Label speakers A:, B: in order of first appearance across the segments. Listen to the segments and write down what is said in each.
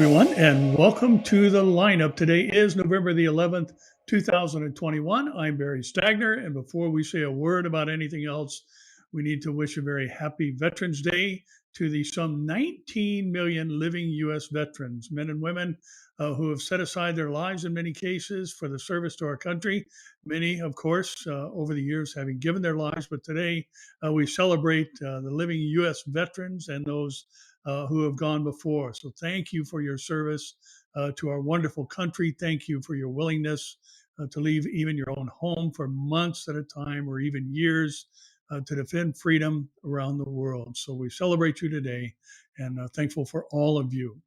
A: everyone, and welcome to the lineup. Today is November the 11th, 2021. I'm Barry Stagner, and before we say a word about anything else, we need to wish a very happy Veterans Day to the some 19 million living U.S. veterans, men and women who have set aside their lives in many cases for the service to our country. Many, of course, over the years having given their lives, but today we celebrate the living U.S. veterans and those who have gone before. So thank you for your service to our wonderful country. Thank you for your willingness to leave even your own home for months at a time or even years to defend freedom around the world. So we celebrate you today and thankful for all of you.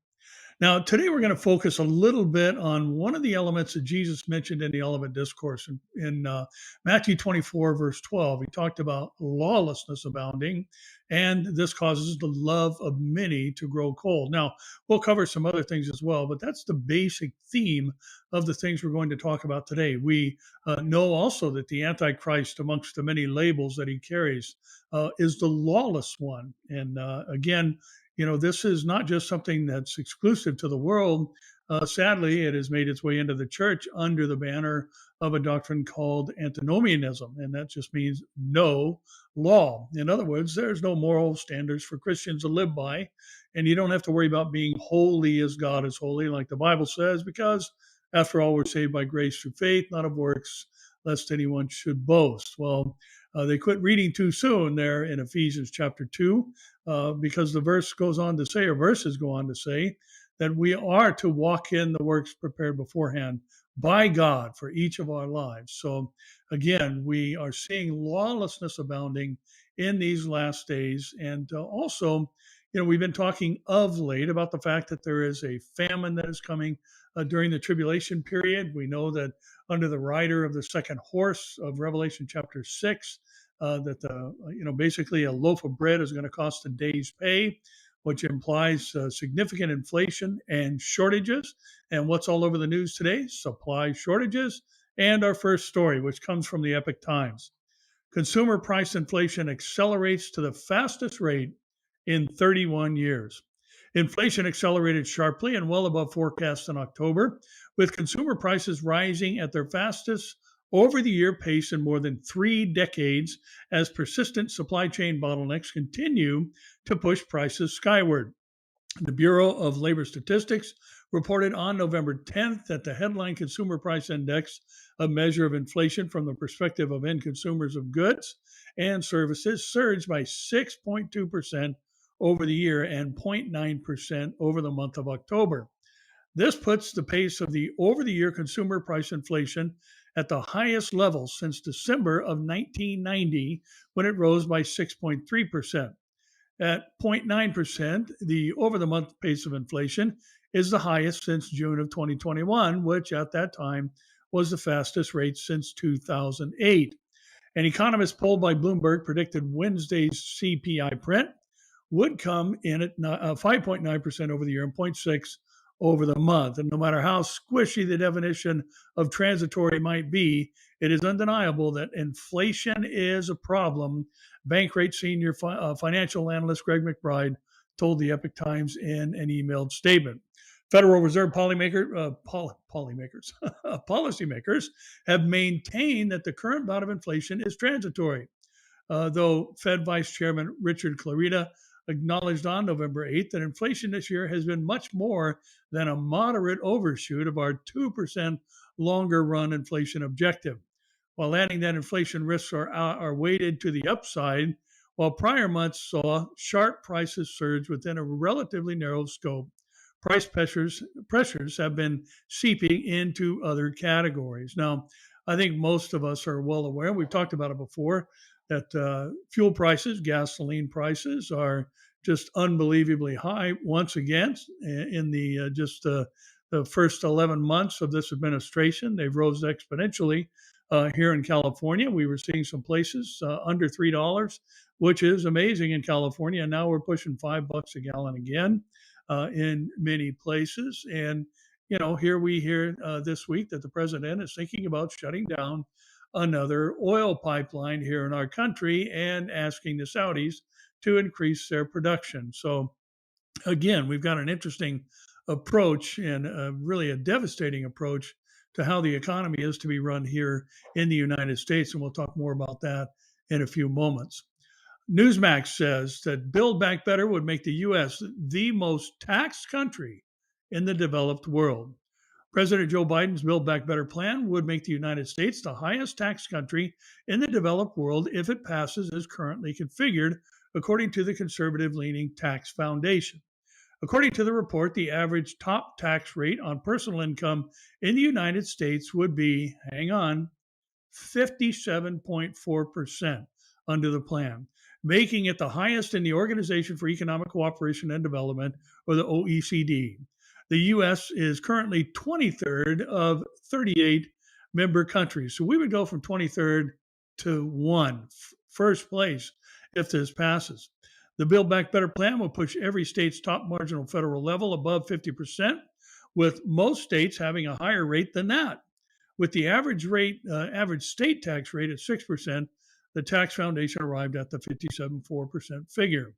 A: Now, today we're going to focus a little bit on one of the elements that Jesus mentioned in the Olivet Discourse in Matthew 24, verse 12. He talked about lawlessness abounding, and this causes the love of many to grow cold. Now, we'll cover some other things as well, but that's the basic theme of the things we're going to talk about today. We know also that the Antichrist, amongst the many labels that he carries, is the lawless one. And again, this is not just something that's exclusive to the world. Sadly, it has made its way into the church under the banner of a doctrine called antinomianism, and that just means no law. In other words, there's no moral standards for Christians to live by, and you don't have to worry about being holy as God is holy, like the Bible says, because after all, we're saved by grace through faith, not of works, lest anyone should boast. Well, they quit reading too soon there in Ephesians chapter 2, because the verses go on to say that we are to walk in the works prepared beforehand by God for each of our lives. So again, we are seeing lawlessness abounding in these last days. And also, we've been talking of late about the fact that there is a famine that is coming during the tribulation period. We know that under the rider of the second horse of Revelation chapter 6, basically a loaf of bread is going to cost a day's pay, which implies significant inflation and shortages. And what's all over the news today? Supply shortages. And our first story, which comes from the Epoch Times. Consumer price inflation accelerates to the fastest rate in 31 years. Inflation accelerated sharply and well above forecasts in October, with consumer prices rising at their fastest over-the-year pace in more than 3 decades as persistent supply chain bottlenecks continue to push prices skyward. The Bureau of Labor Statistics reported on November 10th that the headline Consumer Price Index, a measure of inflation from the perspective of end consumers of goods and services, surged by 6.2% over the year and 0.9% over the month of October. This puts the pace of the over-the-year consumer price inflation at the highest level since December of 1990, when it rose by 6.3%. At 0.9%, the over-the-month pace of inflation is the highest since June of 2021, which at that time was the fastest rate since 2008. An economist polled by Bloomberg predicted Wednesday's CPI print would come in at 5.9% over the year and 0.6% over the month. And no matter how squishy the definition of transitory might be, it is undeniable that inflation is a problem. Bankrate senior financial analyst Greg McBride told the Epoch Times in an emailed statement. Federal Reserve policymakers have maintained that the current bout of inflation is transitory, though Fed Vice Chairman Richard Clarida acknowledged on November 8th that inflation this year has been much more than a moderate overshoot of our 2% longer run inflation objective, while adding that inflation risks are weighted to the upside, while prior months saw sharp prices surge within a relatively narrow scope. Price pressures have been seeping into other categories. Now, I think most of us are well aware, we've talked about it before, that fuel prices, gasoline prices are just unbelievably high once again in the first 11 months of this administration. They've rose exponentially here in California. We were seeing some places under $3, which is amazing in California. And now we're pushing $5 a gallon again in many places. And, here we hear this week that the president is thinking about shutting down another oil pipeline here in our country and asking the Saudis to increase their production. So again, we've got an interesting approach and really a devastating approach to how the economy is to be run here in the United States. And we'll talk more about that in a few moments. Newsmax says that Build Back Better would make the U.S. the most taxed country in the developed world. President Joe Biden's Build Back Better plan would make the United States the highest tax country in the developed world if it passes as currently configured, according to the conservative leaning Tax Foundation. According to the report, the average top tax rate on personal income in the United States would be, hang on, 57.4% under the plan, making it the highest in the Organization for Economic Cooperation and Development, or the OECD. The U.S. is currently 23rd of 38 member countries. So we would go from 23rd to first place, if this passes. The Build Back Better plan will push every state's top marginal federal level above 50%, with most states having a higher rate than that. With the average state tax rate at 6%, the Tax Foundation arrived at the 57.4% figure.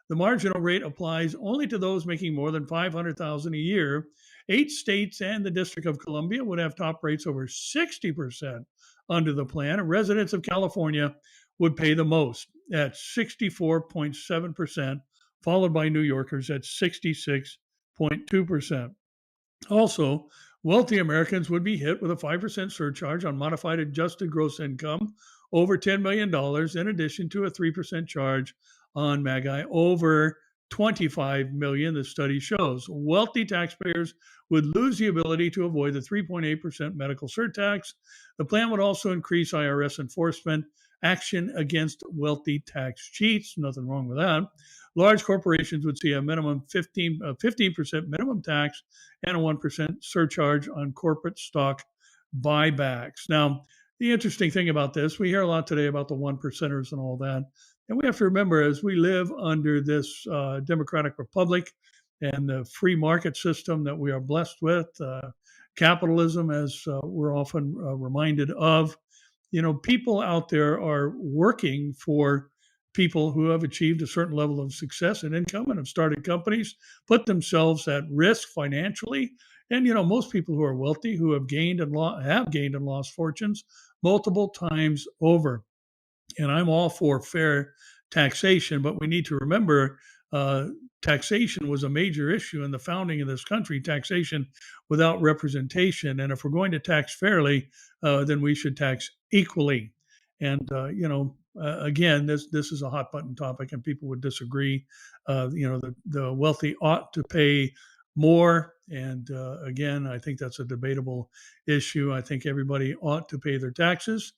A: The marginal rate applies only to those making more than $500,000 a year. 8 states and the District of Columbia would have top rates over 60% under the plan, and residents of California would pay the most at 64.7%, followed by New Yorkers at 66.2%. Also, wealthy Americans would be hit with a 5% surcharge on modified adjusted gross income over $10 million, in addition to a 3% charge on MAGI over $25 million, the study shows. Wealthy taxpayers would lose the ability to avoid the 3.8% medical surtax. The plan would also increase IRS enforcement action against wealthy tax cheats. Nothing wrong with that. Large corporations would see a minimum 15% minimum tax and a 1% surcharge on corporate stock buybacks. Now, the interesting thing about this, we hear a lot today about the one percenters and all that. And we have to remember, as we live under this democratic republic and the free market system that we are blessed with, capitalism, as we're often reminded of, people out there are working for people who have achieved a certain level of success and income and have started companies, put themselves at risk financially. And, most people who are wealthy, who have gained and lost fortunes multiple times over. And I'm all for fair taxation, but we need to remember taxation was a major issue in the founding of this country, taxation without representation. And if we're going to tax fairly, then we should tax equally. And, again, this is a hot button topic and people would disagree. The wealthy ought to pay more. And again, I think that's a debatable issue. I think everybody ought to pay their taxes.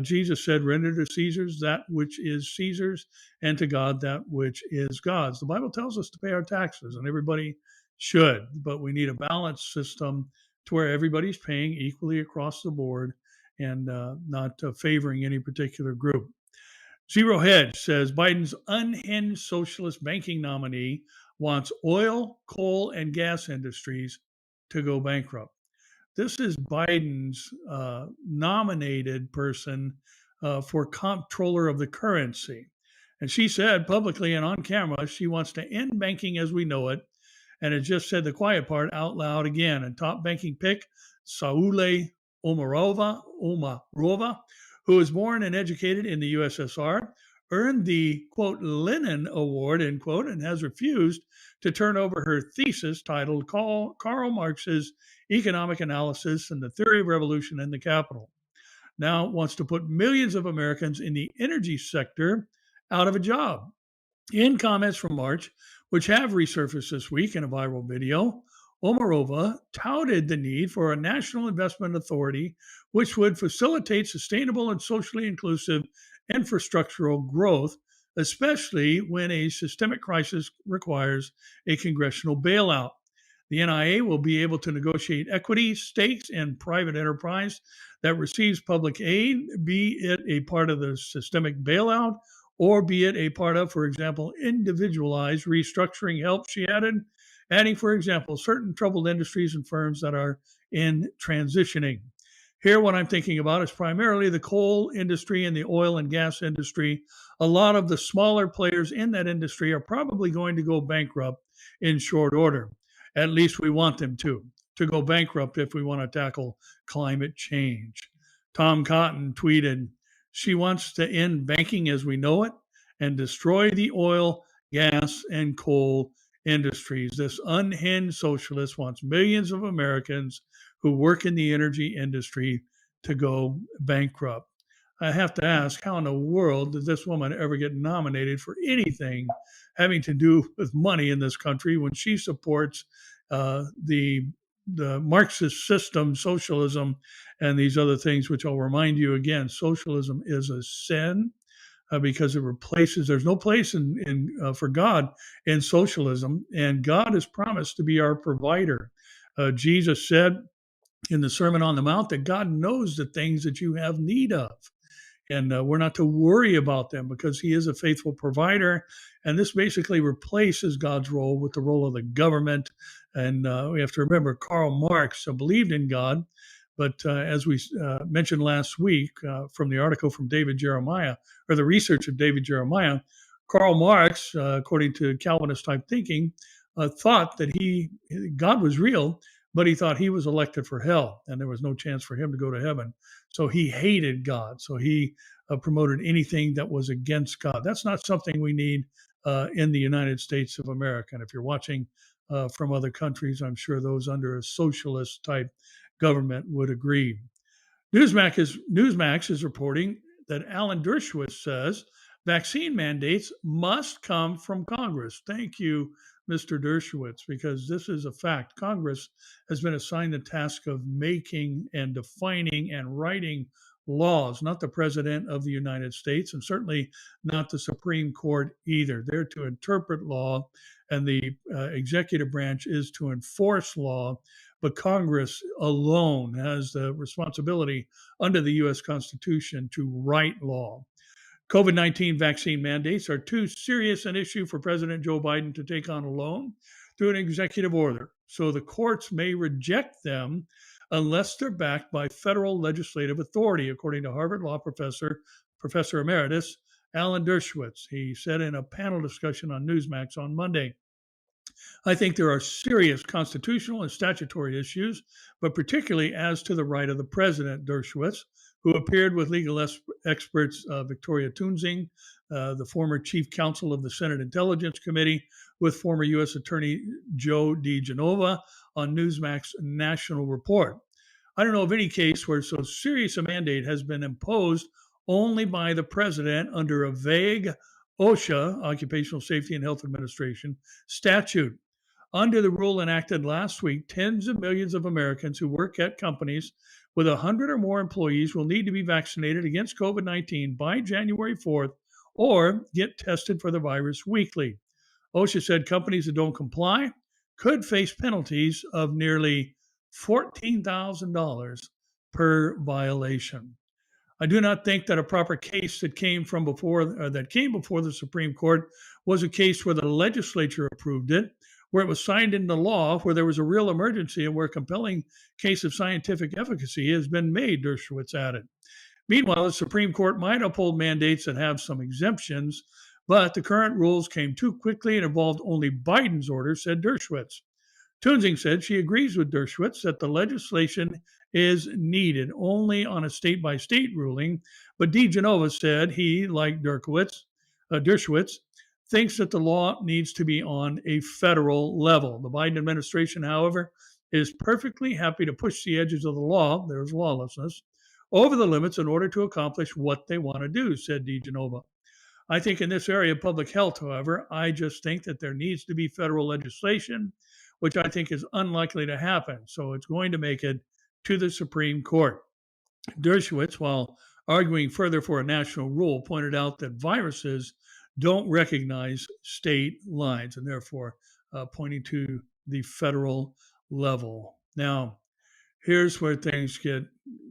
A: Jesus said, render to Caesar's that which is Caesar's, and to God that which is God's. The Bible tells us to pay our taxes, and everybody should, but we need a balanced system to where everybody's paying equally across the board and not favoring any particular group. Zero Hedge says Biden's unhinged socialist banking nominee wants oil, coal, and gas industries to go bankrupt. This is Biden's nominated person for comptroller of the currency. And she said publicly and on camera she wants to end banking as we know it, and has just said the quiet part out loud again. And top banking pick, Saule Omarova, who was born and educated in the USSR, earned the, quote, Lenin Award, end quote, and has refused to turn over her thesis titled Karl Marx's Economic Analysis and the Theory of Revolution in the Capital. Now wants to put millions of Americans in the energy sector out of a job. In comments from March, which have resurfaced this week in a viral video, Omarova touted the need for a national investment authority which would facilitate sustainable and socially inclusive infrastructural growth, especially when a systemic crisis requires a congressional bailout. The NIA will be able to negotiate equity stakes in private enterprise that receives public aid, be it a part of the systemic bailout or be it a part of, for example, individualized restructuring help, she adding, for example, certain troubled industries and firms that are in transitioning. Here, what I'm thinking about is primarily the coal industry and the oil and gas industry. A lot of the smaller players in that industry are probably going to go bankrupt in short order. At least we want them to go bankrupt if we want to tackle climate change. Tom Cotton tweeted, "She wants to end banking as we know it and destroy the oil, gas, and coal industries. This unhinged socialist wants millions of Americans who work in the energy industry to go bankrupt." I have to ask, how in the world did this woman ever get nominated for anything having to do with money in this country when she supports the Marxist system, socialism, and these other things, which I'll remind you again, socialism is a sin because it replaces, there's no place for God in socialism, and God has promised to be our provider. Jesus said in the Sermon on the Mount that God knows the things that you have need of. And we're not to worry about them because he is a faithful provider. And this basically replaces God's role with the role of the government. And we have to remember Karl Marx believed in God. But as we mentioned last week from the article from David Jeremiah, or the research of David Jeremiah, Karl Marx, according to Calvinist type thinking, thought that God was real, but he thought he was elected for hell and there was no chance for him to go to heaven. So he hated God. So he promoted anything that was against God. That's not something we need in the United States of America. And if you're watching from other countries, I'm sure those under a socialist type government would agree. Newsmax is reporting that Alan Dershowitz says vaccine mandates must come from Congress. Thank you, Mr. Dershowitz, because this is a fact. Congress has been assigned the task of making and defining and writing laws, not the President of the United States, and certainly not the Supreme Court either. They're to interpret law, and the executive branch is to enforce law, but Congress alone has the responsibility under the U.S. Constitution to write law. COVID-19 vaccine mandates are too serious an issue for President Joe Biden to take on alone through an executive order, so the courts may reject them unless they're backed by federal legislative authority, according to Harvard Law Professor Emeritus Alan Dershowitz. He said in a panel discussion on Newsmax on Monday, "I think there are serious constitutional and statutory issues, but particularly as to the right of the president," Dershowitz, who appeared with legal experts Victoria Toensing, the former chief counsel of the Senate Intelligence Committee, with former U.S. Attorney Joe DiGenova on Newsmax National Report. "I don't know of any case where so serious a mandate has been imposed only by the president under a vague OSHA, Occupational Safety and Health Administration, statute. Under the rule enacted last week, tens of millions of Americans who work at companies with 100 or more employees will need to be vaccinated against COVID-19 by January 4th or get tested for the virus weekly. OSHA said companies that don't comply could face penalties of nearly $14,000 per violation. I do not think that a proper case that came before the Supreme Court was a case where the legislature approved it, where it was signed into law, where there was a real emergency, and where a compelling case of scientific efficacy has been made," Dershowitz added. Meanwhile, the Supreme Court might uphold mandates that have some exemptions, but the current rules came too quickly and involved only Biden's orders, said Dershowitz. Toensing said she agrees with Dershowitz that the legislation is needed only on a state-by-state ruling, but DiGenova said he, like Dershowitz, thinks that the law needs to be on a federal level. The Biden administration, however, is perfectly happy to push the edges of the law, there's lawlessness, over the limits in order to accomplish what they want to do, said DiGenova. I think in this area of public health, however, I just think that there needs to be federal legislation, which I think is unlikely to happen. So it's going to make it to the Supreme Court. Dershowitz, while arguing further for a national rule, pointed out that viruses don't recognize state lines and therefore pointing to the federal level. Now, here's where things get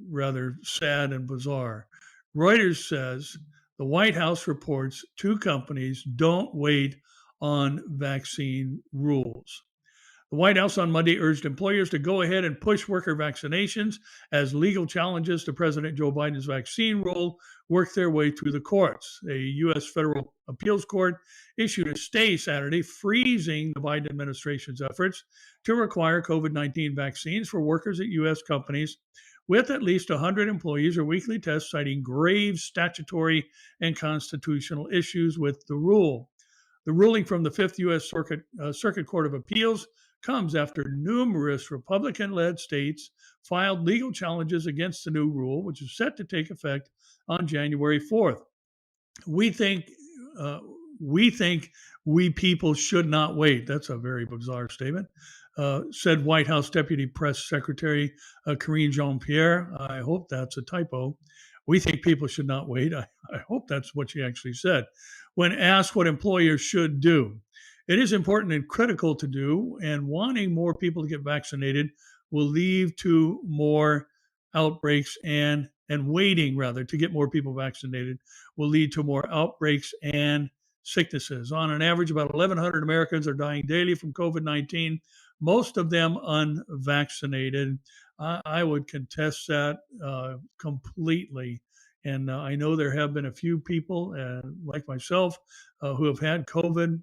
A: rather sad and bizarre. Reuters says the White House reports two companies don't wait on vaccine rules. The White House on Monday urged employers to go ahead and push worker vaccinations as legal challenges to President Joe Biden's vaccine rule work their way through the courts. A U.S. federal appeals court issued a stay Saturday, freezing the Biden administration's efforts to require COVID-19 vaccines for workers at U.S. companies with at least 100 employees or weekly tests, citing grave statutory and constitutional issues with the rule. The ruling from the Fifth U.S. Circuit Court of Appeals comes after numerous Republican-led states filed legal challenges against the new rule, which is set to take effect on January 4th. We think uh, we people should not wait. That's a very bizarre statement. Said White House Deputy Press Secretary Karine Jean-Pierre. I hope that's a typo. We think people should not wait. I hope that's what she actually said. When asked what employers should do, it is important and critical to do, and wanting more people to get vaccinated will lead to more outbreaks and waiting rather to get more people vaccinated will lead to more outbreaks and sicknesses. On an average, about 1,100 Americans are dying daily from COVID-19, most of them unvaccinated. I would contest that completely. And I know there have been a few people, like myself, who have had COVID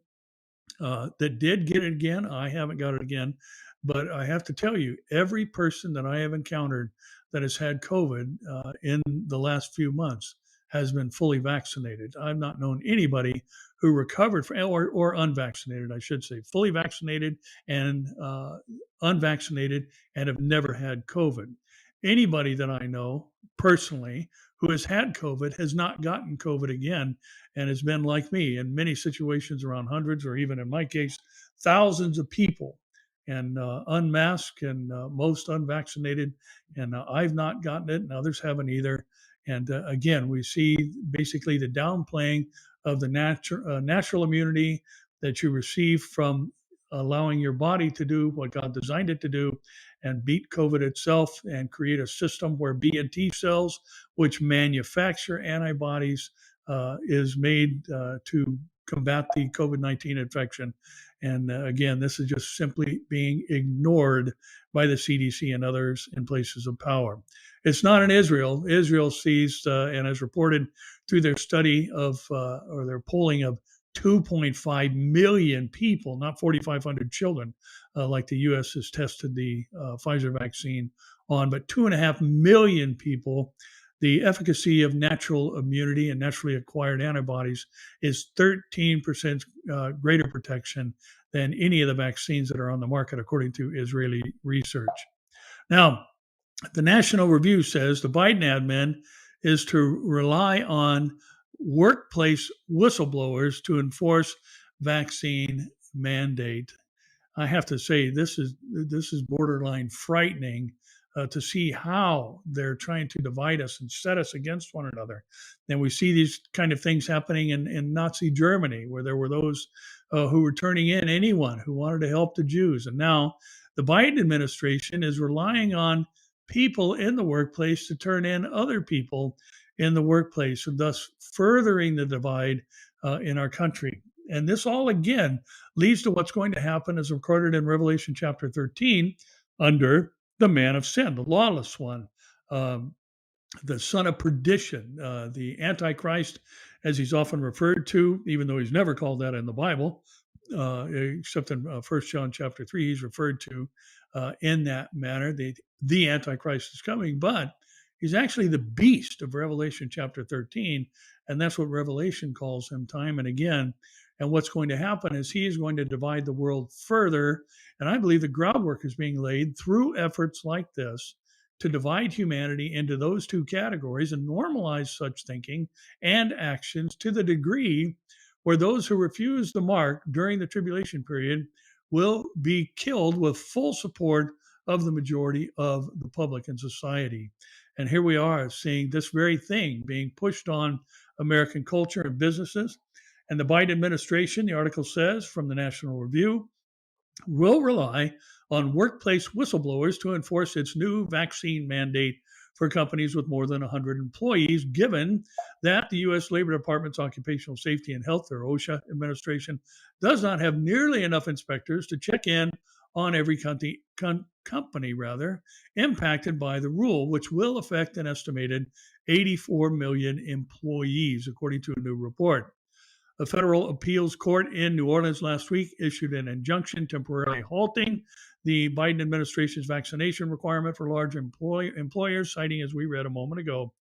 A: that did get it again. I haven't got it again. But I have to tell you, every person that I have encountered that has had COVID in the last few months has been fully vaccinated. I've not known anybody who recovered from, or unvaccinated, I should say, fully vaccinated and unvaccinated and have never had COVID. Anybody that I know personally who has had COVID has not gotten COVID again and has been like me in many situations around hundreds or even in my case, thousands of people and unmasked and most unvaccinated. And I've not gotten it and others haven't either. And again, we see basically the downplaying of the natural immunity that you receive from allowing your body to do what God designed it to do and beat COVID itself and create a system where B and T cells, which manufacture antibodies, is made to combat the COVID-19 infection. And again, this is just simply being ignored by the CDC and others in places of power. It's not in Israel. Israel sees and has reported through their study of or their polling of 2.5 million people, not 4,500 children, like the U.S. has tested the Pfizer vaccine on, but 2.5 million people. The efficacy of natural immunity and naturally acquired antibodies is 13% greater protection than any of the vaccines that are on the market, according to Israeli research. Now, the National Review says the Biden admin is to rely on workplace whistleblowers to enforce vaccine mandate. I have to say this is borderline frightening to see how they're trying to divide us and set us against one another. And we see these kind of things happening in Nazi Germany, where there were those who were turning in anyone who wanted to help the Jews. And now the Biden administration is relying on people in the workplace to turn in other people in the workplace, and thus furthering the divide in our country. And this all, again, leads to what's going to happen as recorded in Revelation chapter 13 under the man of sin, the lawless one, the son of perdition, the Antichrist, as he's often referred to, even though he's never called that in the Bible, except in 1 John chapter 3, he's referred to in that manner. The Antichrist is coming, but he's actually the beast of Revelation chapter 13, and that's what Revelation calls him time and again. And what's going to happen is he is going to divide the world further, and I believe the groundwork is being laid through efforts like this to divide humanity into those two categories and normalize such thinking and actions to the degree where those who refuse the mark during the tribulation period will be killed with full support of the majority of the public in society. And here we are seeing this very thing being pushed on American culture and businesses. And the Biden administration, the article says from the National Review, will rely on workplace whistleblowers to enforce its new vaccine mandate for companies with more than 100 employees, given that the U.S. Labor Department's Occupational Safety and Health, or OSHA administration, does not have nearly enough inspectors to check in on every company impacted by the rule, which will affect an estimated 84 million employees, according to a new report. A federal appeals court in New Orleans last week issued an injunction temporarily halting the Biden administration's vaccination requirement for large employers, citing, as we read a moment ago,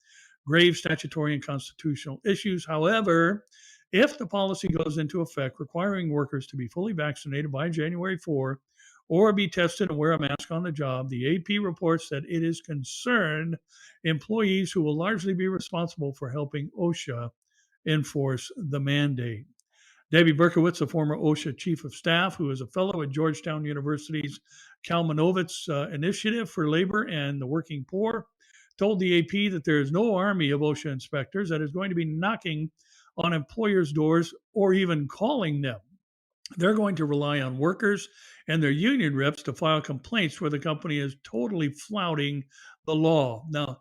A: grave statutory and constitutional issues. However, if the policy goes into effect requiring workers to be fully vaccinated by January 4 or be tested and wear a mask on the job, the AP reports that it is concerned employees who will largely be responsible for helping OSHA enforce the mandate. Debbie Berkowitz, a former OSHA chief of staff who is a fellow at Georgetown University's Kalmanovitz Initiative for Labor and the Working Poor, told the AP that there is no army of OSHA inspectors that is going to be knocking on employers' doors or even calling them. They're going to rely on workers and their union reps to file complaints where the company is totally flouting the law. Now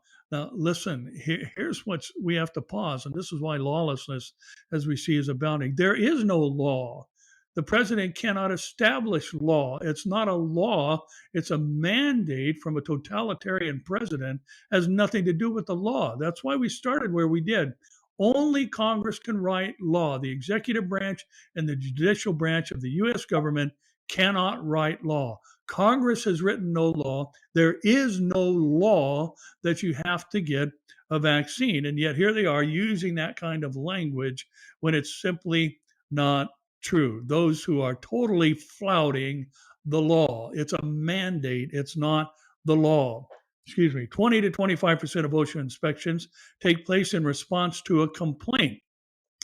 A: listen, here's what we have to pause, and this is why lawlessness, as we see, is abounding. There is no law. The president cannot establish law. It's not a law. It's a mandate from a totalitarian president. It has nothing to do with the law. That's why we started where we did. Only Congress can write law. The executive branch and the judicial branch of the U.S. government cannot write law. Congress has written no law. There is no law that you have to get a vaccine. And yet here they are using that kind of language when it's simply not true. Those who are totally flouting the law. It's a mandate. It's not the law. 20 to 25% of OSHA inspections take place in response to a complaint.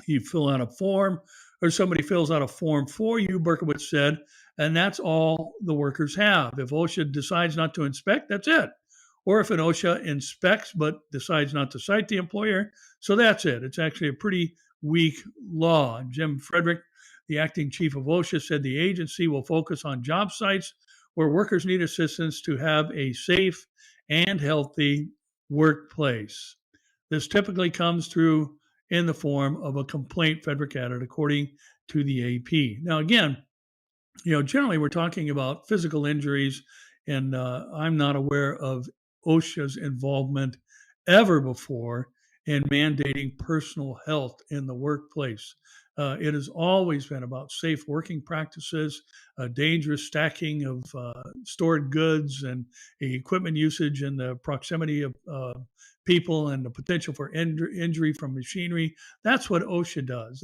A: You fill out a form, or somebody fills out a form for you, Berkowitz said, and that's all the workers have. If OSHA decides not to inspect, that's it. Or if an OSHA inspects but decides not to cite the employer, so that's it. It's actually a pretty weak law. Jim Frederick, the acting chief of OSHA, said the agency will focus on job sites where workers need assistance to have a safe and healthy workplace. This typically comes through in the form of a complaint, Frederick added, according to the AP. Now, again, generally we're talking about physical injuries, and I'm not aware of OSHA's involvement ever before in mandating personal health in the workplace. It has always been about safe working practices, dangerous stacking of stored goods and equipment usage and the proximity of people and the potential for injury from machinery. That's what OSHA does.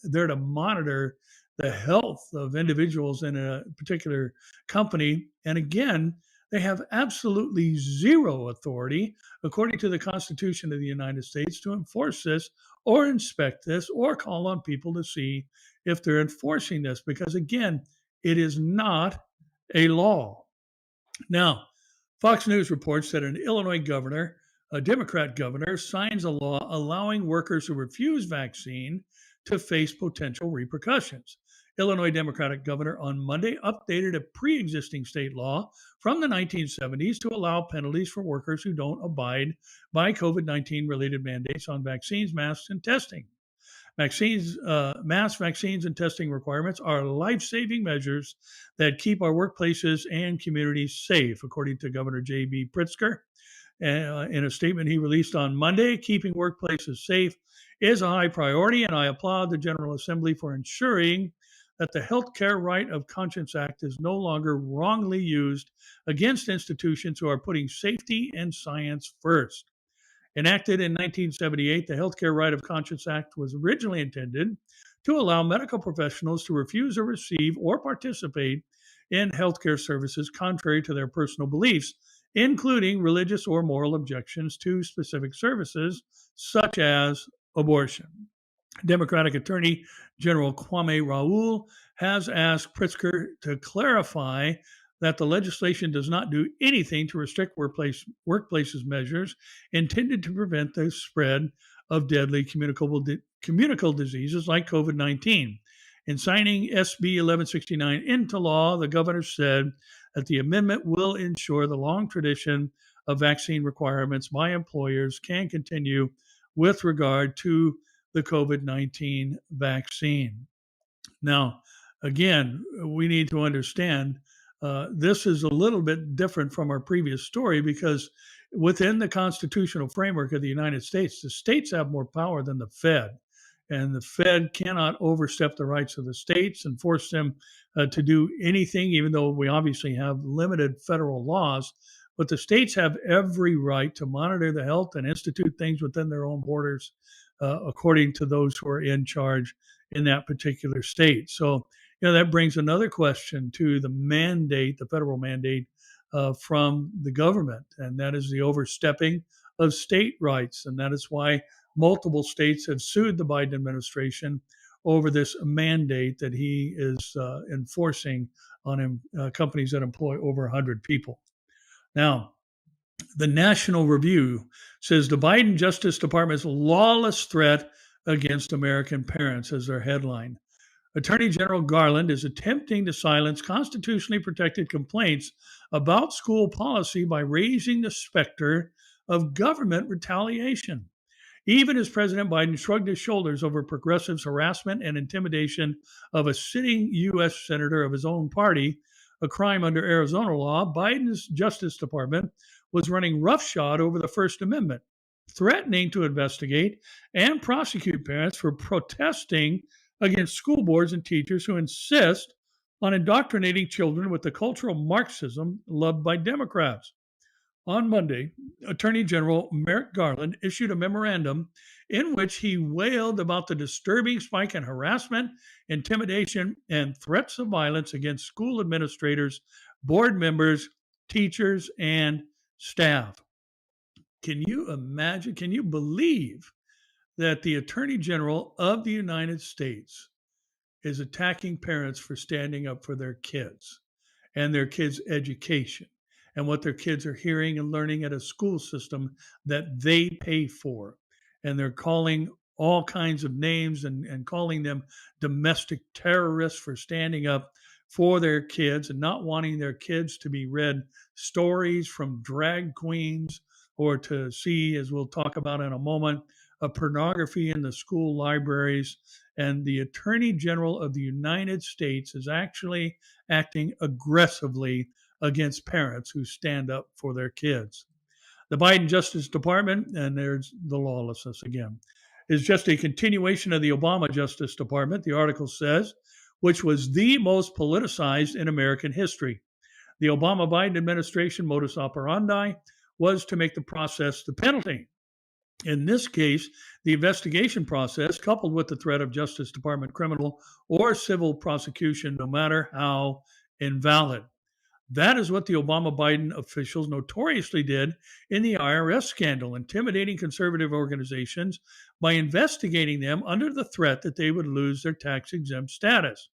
A: They're to monitor the health of individuals in a particular company. And again, they have absolutely zero authority, according to the Constitution of the United States, to enforce this or inspect this or call on people to see if they're enforcing this, because again, it is not a law. Now, Fox News reports that an Illinois governor, a Democrat governor, signs a law allowing workers who refuse vaccine to face potential repercussions. Illinois Democratic governor on Monday updated a pre-existing state law from the 1970s to allow penalties for workers who don't abide by COVID-19 related mandates on vaccines, masks, and testing. Mass vaccines and testing requirements are life-saving measures that keep our workplaces and communities safe, according to Governor J.B. Pritzker. In a statement he released on Monday, keeping workplaces safe is a high priority, and I applaud the General Assembly for ensuring that the Health Care Right of Conscience Act is no longer wrongly used against institutions who are putting safety and science first. Enacted in 1978, the Health Care Right of Conscience Act was originally intended to allow medical professionals to refuse or receive or participate in healthcare services contrary to their personal beliefs, including religious or moral objections to specific services, such as abortion. Democratic Attorney General Kwame Raoul has asked Pritzker to clarify that the legislation does not do anything to restrict workplaces measures intended to prevent the spread of deadly communicable diseases like COVID-19. In signing SB 1169 into law, the governor said that the amendment will ensure the long tradition of vaccine requirements by employers can continue with regard to the COVID-19 vaccine. Now, again, we need to understand this is a little bit different from our previous story because within the constitutional framework of the United States, the states have more power than the Fed. And the Fed cannot overstep the rights of the states and force them to do anything, even though we obviously have limited federal laws. But the states have every right to monitor the health and institute things within their own borders, according to those who are in charge in that particular state. So, that brings another question to the mandate, the federal mandate from the government, and that is the overstepping of state rights. And that is why multiple states have sued the Biden administration over this mandate that he is enforcing on companies that employ over 100 people. Now, the National Review says the Biden Justice Department's lawless threat against American parents as their headline. Attorney General Garland is attempting to silence constitutionally protected complaints about school policy by raising the specter of government retaliation. Even as President Biden shrugged his shoulders over progressives' harassment and intimidation of a sitting U.S. senator of his own party, a crime under Arizona law, Biden's Justice Department was running roughshod over the First Amendment, threatening to investigate and prosecute parents for protesting against school boards and teachers who insist on indoctrinating children with the cultural Marxism loved by Democrats. On Monday, Attorney General Merrick Garland issued a memorandum in which he wailed about the disturbing spike in harassment, intimidation, and threats of violence against school administrators, board members, teachers, and staff. Can you imagine? Can you believe that the Attorney General of the United States is attacking parents for standing up for their kids and their kids' education and what their kids are hearing and learning at a school system that they pay for? And they're calling all kinds of names and calling them domestic terrorists for standing up for their kids and not wanting their kids to be read stories from drag queens or to see, as we'll talk about in a moment, pornography in the school libraries. And the Attorney General of the United States is actually acting aggressively against parents who stand up for their kids. The Biden Justice Department, and there's the lawlessness again, is just a continuation of the Obama Justice Department, the article says, which was the most politicized in American history. The Obama-Biden administration modus operandi was to make the process the penalty. In this case, the investigation process, coupled with the threat of Justice Department criminal or civil prosecution, no matter how invalid. That is what the Obama-Biden officials notoriously did in the IRS scandal, intimidating conservative organizations by investigating them under the threat that they would lose their tax-exempt status.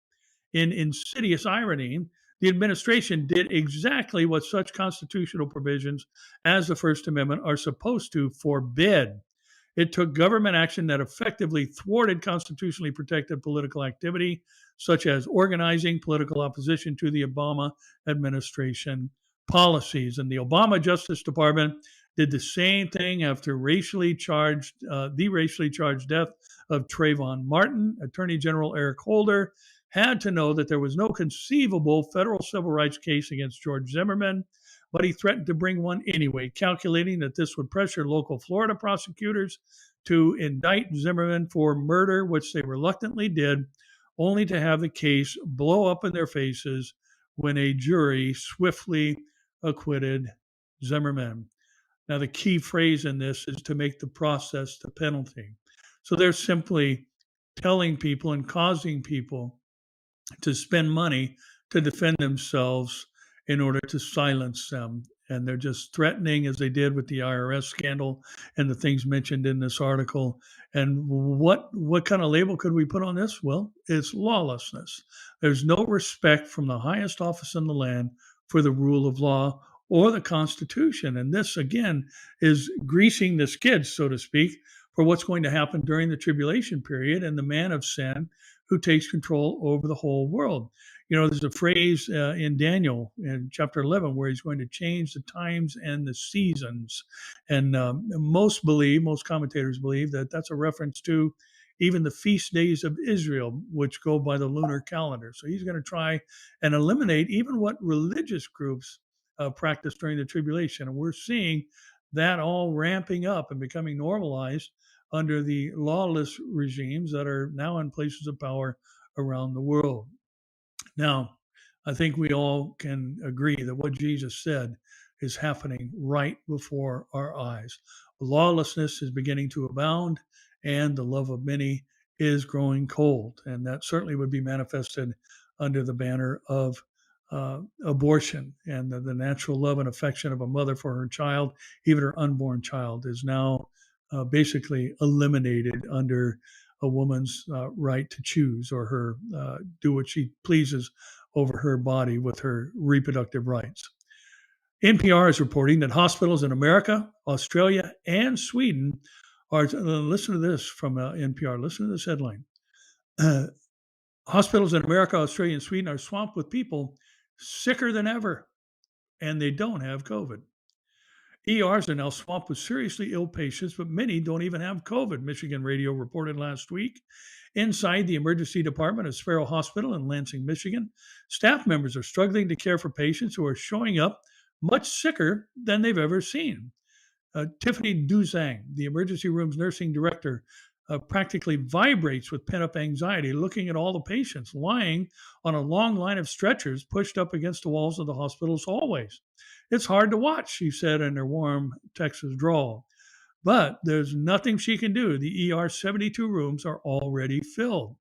A: In insidious irony, the administration did exactly what such constitutional provisions as the First Amendment are supposed to forbid. It took government action that effectively thwarted constitutionally protected political activity, such as organizing political opposition to the Obama administration policies. And the Obama Justice Department did the same thing after the racially charged death of Trayvon Martin. Attorney General Eric Holder had to know that there was no conceivable federal civil rights case against George Zimmerman, but he threatened to bring one anyway, calculating that this would pressure local Florida prosecutors to indict Zimmerman for murder, which they reluctantly did, only to have the case blow up in their faces when a jury swiftly acquitted Zimmerman. Now, the key phrase in this is to make the process the penalty. So they're simply telling people and causing people to spend money to defend themselves in order to silence them. And they're just threatening, as they did with the IRS scandal and the things mentioned in this article. And what kind of label could we put on this? Well, it's lawlessness. There's no respect from the highest office in the land for the rule of law or the Constitution. And this, again, is greasing the skids, so to speak, for what's going to happen during the tribulation period and the man of sin who takes control over the whole world. There's a phrase in Daniel in chapter 11 where he's going to change the times and the seasons. And most commentators believe that that's a reference to even the feast days of Israel, which go by the lunar calendar. So he's going to try and eliminate even what religious groups practice during the tribulation. And we're seeing that all ramping up and becoming normalized under the lawless regimes that are now in places of power around the world. Now, I think we all can agree that what Jesus said is happening right before our eyes. Lawlessness is beginning to abound, and the love of many is growing cold. And that certainly would be manifested under the banner of abortion. And the natural love and affection of a mother for her child, even her unborn child, is now basically eliminated under a woman's right to choose, or her do what she pleases over her body with her reproductive rights. NPR is reporting that hospitals in America, Australia, and Sweden are, listen to this from NPR, listen to this headline. Hospitals in America, Australia, and Sweden are swamped with people sicker than ever, and they don't have COVID. ERs are now swamped with seriously ill patients, but many don't even have COVID, Michigan Radio reported last week. Inside the emergency department of Sparrow Hospital in Lansing, Michigan, staff members are struggling to care for patients who are showing up much sicker than they've ever seen. Tiffany Duzang, the emergency room's nursing director, practically vibrates with pent-up anxiety looking at all the patients lying on a long line of stretchers pushed up against the walls of the hospital's hallways. It's hard to watch, she said in her warm Texas drawl. But there's nothing she can do. The ER 72 rooms are already filled.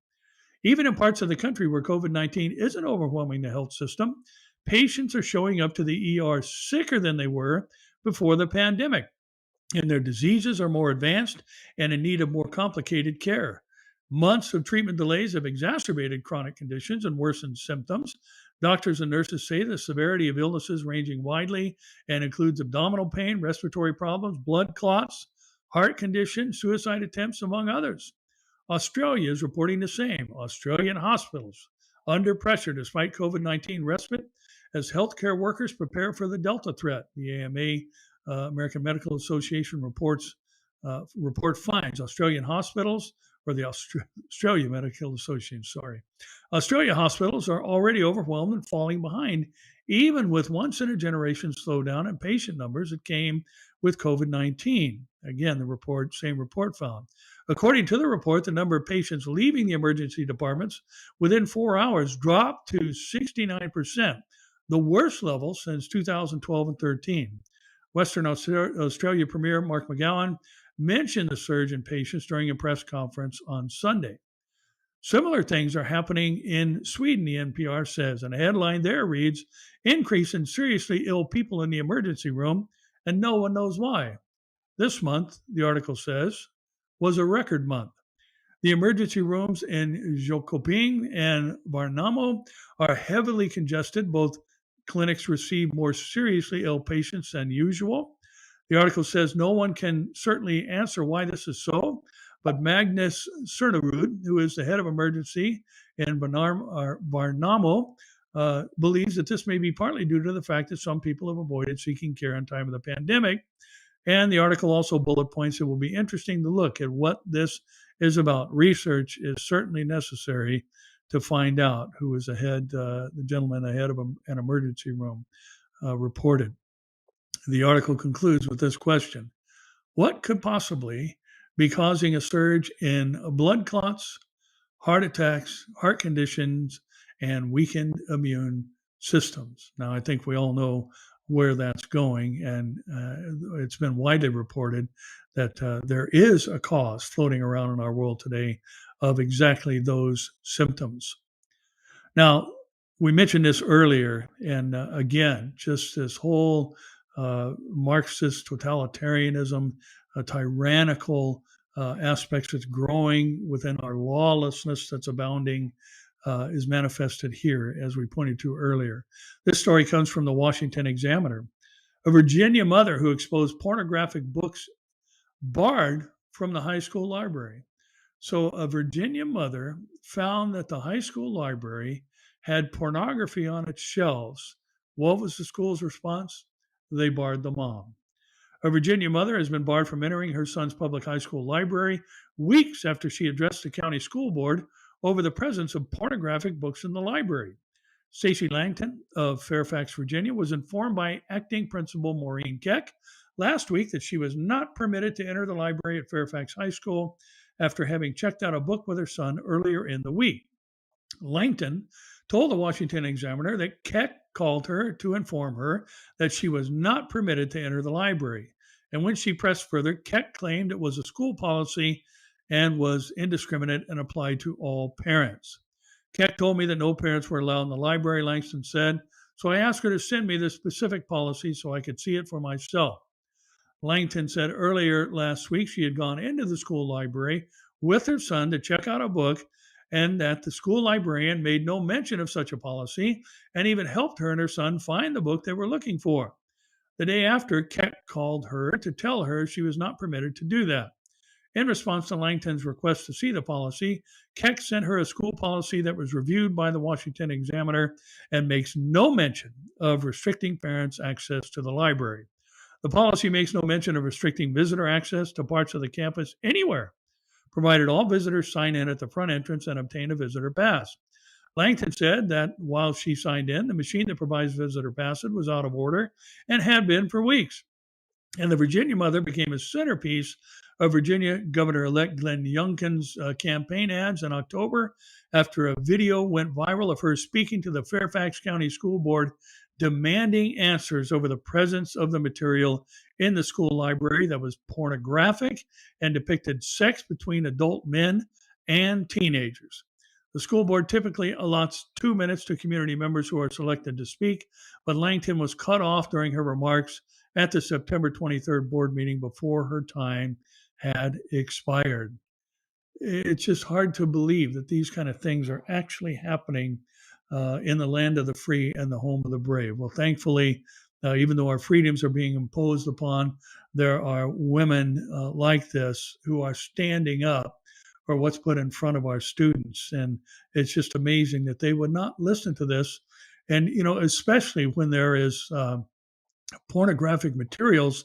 A: Even in parts of the country where COVID-19 isn't overwhelming the health system, patients are showing up to the ER sicker than they were before the pandemic, and their diseases are more advanced and in need of more complicated care. Months of treatment delays have exacerbated chronic conditions and worsened symptoms. Doctors and nurses say the severity of illnesses ranging widely and includes abdominal pain, respiratory problems, blood clots, heart conditions, suicide attempts, among others. Australia is reporting the same. Australian hospitals under pressure despite COVID-19 respite as healthcare workers prepare for the Delta threat. The AMA, American Medical Association, report finds Australian hospitals, or the Australia Medical Association, Australia hospitals are already overwhelmed and falling behind, even with once-in-a-generation slowdown in patient numbers that came with COVID-19. Again, same report found. According to the report, the number of patients leaving the emergency departments within 4 hours dropped to 69%, the worst level since 2012 and 13. Western Australia Premier Mark McGowan mentioned the surge in patients during a press conference on Sunday. Similar things are happening in Sweden, the NPR says, and a headline there reads, "Increase in seriously ill people in the emergency room, and no one knows why." This month, the article says, was a record month. The emergency rooms in Jönköping and Värnamo are heavily congested. Both clinics receive more seriously ill patients than usual. The article says no one can certainly answer why this is so, but Magnus Cernerud, who is the head of emergency in Värnamo, believes that this may be partly due to the fact that some people have avoided seeking care in time of the pandemic. And the article also bullet points it will be interesting to look at what this is about. Research is certainly necessary to find out who is ahead, the gentleman ahead of an emergency room reported. The article concludes with this question: what could possibly be causing a surge in blood clots, heart attacks, heart conditions, and weakened immune systems? Now, I think we all know where that's going, and it's been widely reported that there is a cause floating around in our world today of exactly those symptoms. Now, we mentioned this earlier, and again, just this whole Marxist totalitarianism, tyrannical aspects that's growing within our lawlessness that's abounding is manifested here, as we pointed to earlier. This story comes from the Washington Examiner. A Virginia mother who exposed pornographic books barred from the high school library. So a Virginia mother found that the high school library had pornography on its shelves. What was the school's response? They barred the mom. A Virginia mother has been barred from entering her son's public high school library weeks after she addressed the county school board over the presence of pornographic books in the library. Stacy Langton of Fairfax, Virginia, was informed by acting principal Maureen Keck last week that she was not permitted to enter the library at Fairfax High School after having checked out a book with her son earlier in the week. Langton told the Washington Examiner that Keck called her to inform her that she was not permitted to enter the library. And when she pressed further, Keck claimed it was a school policy and was indiscriminate and applied to all parents. Keck told me that no parents were allowed in the library, Langston said, so I asked her to send me the specific policy so I could see it for myself. Langton said earlier last week she had gone into the school library with her son to check out a book and that the school librarian made no mention of such a policy and even helped her and her son find the book they were looking for. The day after, Keck called her to tell her she was not permitted to do that. In response to Langton's request to see the policy, Keck sent her a school policy that was reviewed by the Washington Examiner and makes no mention of restricting parents' access to the library. The policy makes no mention of restricting visitor access to parts of the campus anywhere, provided all visitors sign in at the front entrance and obtain a visitor pass. Langton said that while she signed in, the machine that provides visitor passes was out of order and had been for weeks. And the Virginia mother became a centerpiece of Virginia Governor-elect Glenn Youngkin's campaign ads in October after a video went viral of her speaking to the Fairfax County School Board demanding answers over the presence of the material in the school library that was pornographic and depicted sex between adult men and teenagers. The school board typically allots 2 minutes to community members who are selected to speak, but Langton was cut off during her remarks at the September 23rd board meeting before her time had expired. It's just hard to believe that these kind of things are actually happening in the land of the free and the home of the brave. Well, thankfully, even though our freedoms are being imposed upon, there are women like this who are standing up for what's put in front of our students. And it's just amazing that they would not listen to this. And, especially when there is pornographic materials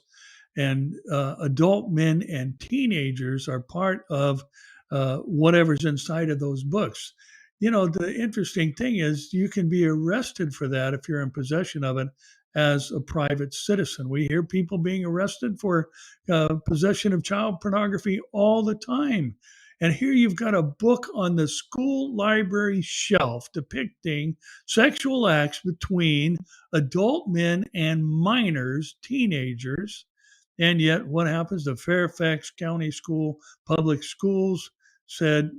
A: and adult men and teenagers are part of whatever's inside of those books. The interesting thing is you can be arrested for that if you're in possession of it as a private citizen. We hear people being arrested for possession of child pornography all the time. And here you've got a book on the school library shelf depicting sexual acts between adult men and minors, teenagers. And yet, what happens? The Fairfax County Public Schools said,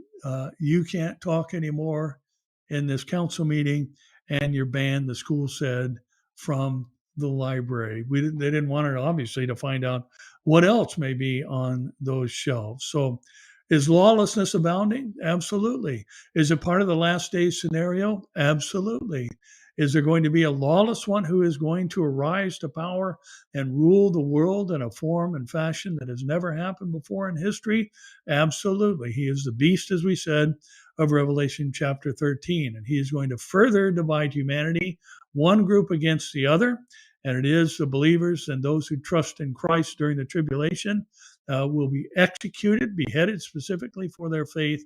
A: you can't talk anymore in this council meeting, and you're banned, the school said, from the library. They didn't want it, obviously, to find out what else may be on those shelves. So, is lawlessness abounding? Absolutely. Is it part of the last days scenario? Absolutely. Is there going to be a lawless one who is going to arise to power and rule the world in a form and fashion that has never happened before in history? Absolutely. He is the beast, as we said, of Revelation chapter 13, and he is going to further divide humanity, one group against the other, and it is the believers and those who trust in Christ during the tribulation will be executed, beheaded specifically for their faith,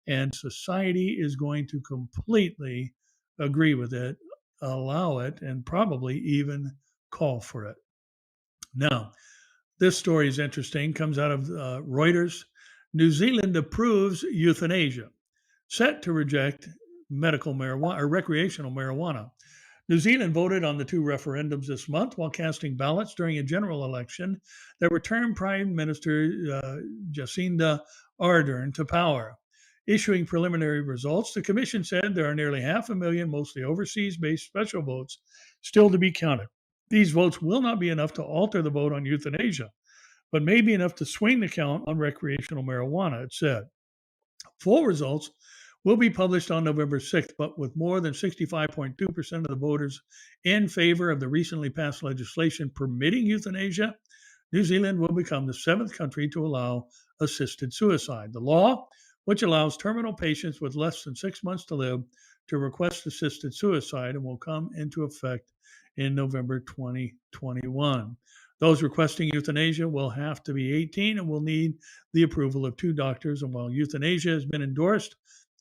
A: and society is going to completely agree with it, allow it, and probably even call for it. Now, this story is interesting, comes out of Reuters. New Zealand approves euthanasia, set to reject medical marijuana or recreational marijuana. New Zealand voted on the two referendums this month while casting ballots during a general election that returned Prime Minister Jacinda Ardern to power. Issuing preliminary results, the commission said there are nearly 500,000, mostly overseas-based special votes still to be counted. These votes will not be enough to alter the vote on euthanasia, but may be enough to swing the count on recreational marijuana, it said. Full results will be published on November 6th, but with more than 65.2% of the voters in favor of the recently passed legislation permitting euthanasia, New Zealand will become the 7th country to allow assisted suicide. The law, which allows terminal patients with less than 6 months to live to request assisted suicide, and will come into effect in November 2021. Those requesting euthanasia will have to be 18 and will need the approval of 2 doctors. And while euthanasia has been endorsed,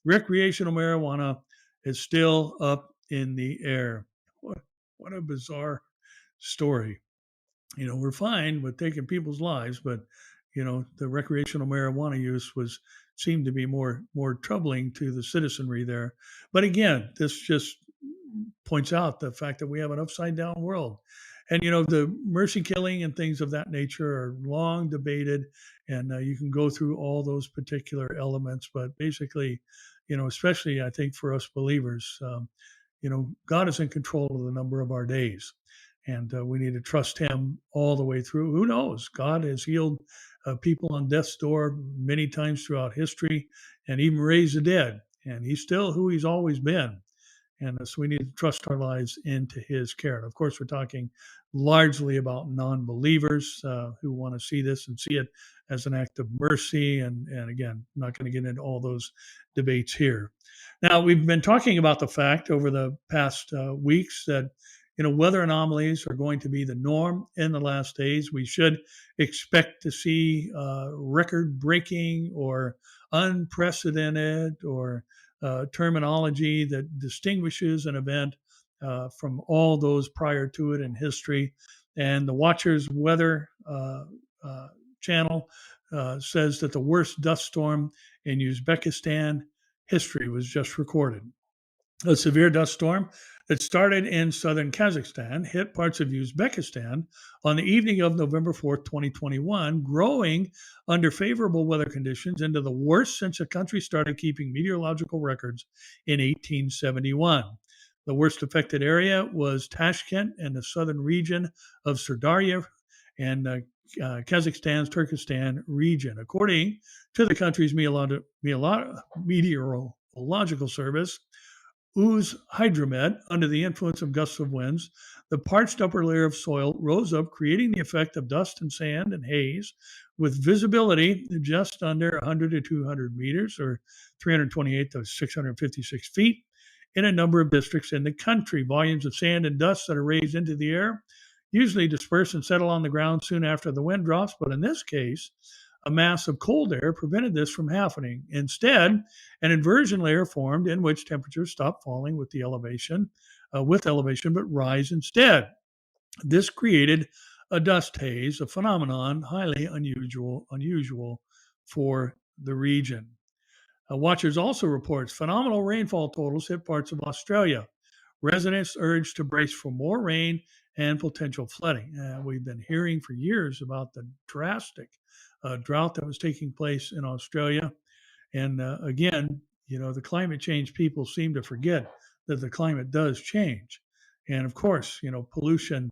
A: recreational marijuana is still up in the air. What a bizarre story. We're fine with taking people's lives, but the recreational marijuana use was seemed to be more troubling to the citizenry there. But again, this just points out the fact that we have an upside down world. And the mercy killing and things of that nature are long debated, and you can go through all those particular elements. But basically, especially I think for us believers, God is in control of the number of our days, and we need to trust Him all the way through. Who knows? God has healed people on death's door many times throughout history, and even raised the dead, and He's still who He's always been. And so we need to trust our lives into His care. And of course, we're talking largely about non-believers who want to see this and see it as an act of mercy. And again, I'm not going to get into all those debates here. Now, we've been talking about the fact over the past weeks that weather anomalies are going to be the norm in the last days. We should expect to see record-breaking or unprecedented or terminology that distinguishes an event from all those prior to it in history. And the Watcher's Weather uh, channel says that the worst dust storm in Uzbekistan history was just recorded. A severe dust storm that started in southern Kazakhstan hit parts of Uzbekistan on the evening of November 4th, 2021, growing under favorable weather conditions into the worst since the country started keeping meteorological records in 1871. The worst affected area was Tashkent and the southern region of Sirdarya and Kazakhstan's Turkestan region. According to the country's meteorological service, ooze hydromet under the influence of gusts of winds. The parched upper layer of soil rose up, creating the effect of dust and sand and haze, with visibility just under 100 to 200 meters, or 328 to 656 feet, in a number of districts in the country. Volumes of sand and dust that are raised into the air usually disperse and settle on the ground soon after the wind drops, but in this case, a mass of cold air prevented this from happening. Instead, an inversion layer formed in which temperatures stop falling with elevation, but rise instead. This created a dust haze, a phenomenon highly unusual for the region. Watchers also reports phenomenal rainfall totals hit parts of Australia. Residents urged to brace for more rain and potential flooding. We've been hearing for years about the drastic drought that was taking place in Australia. And again, the climate change people seem to forget that the climate does change. And of course, pollution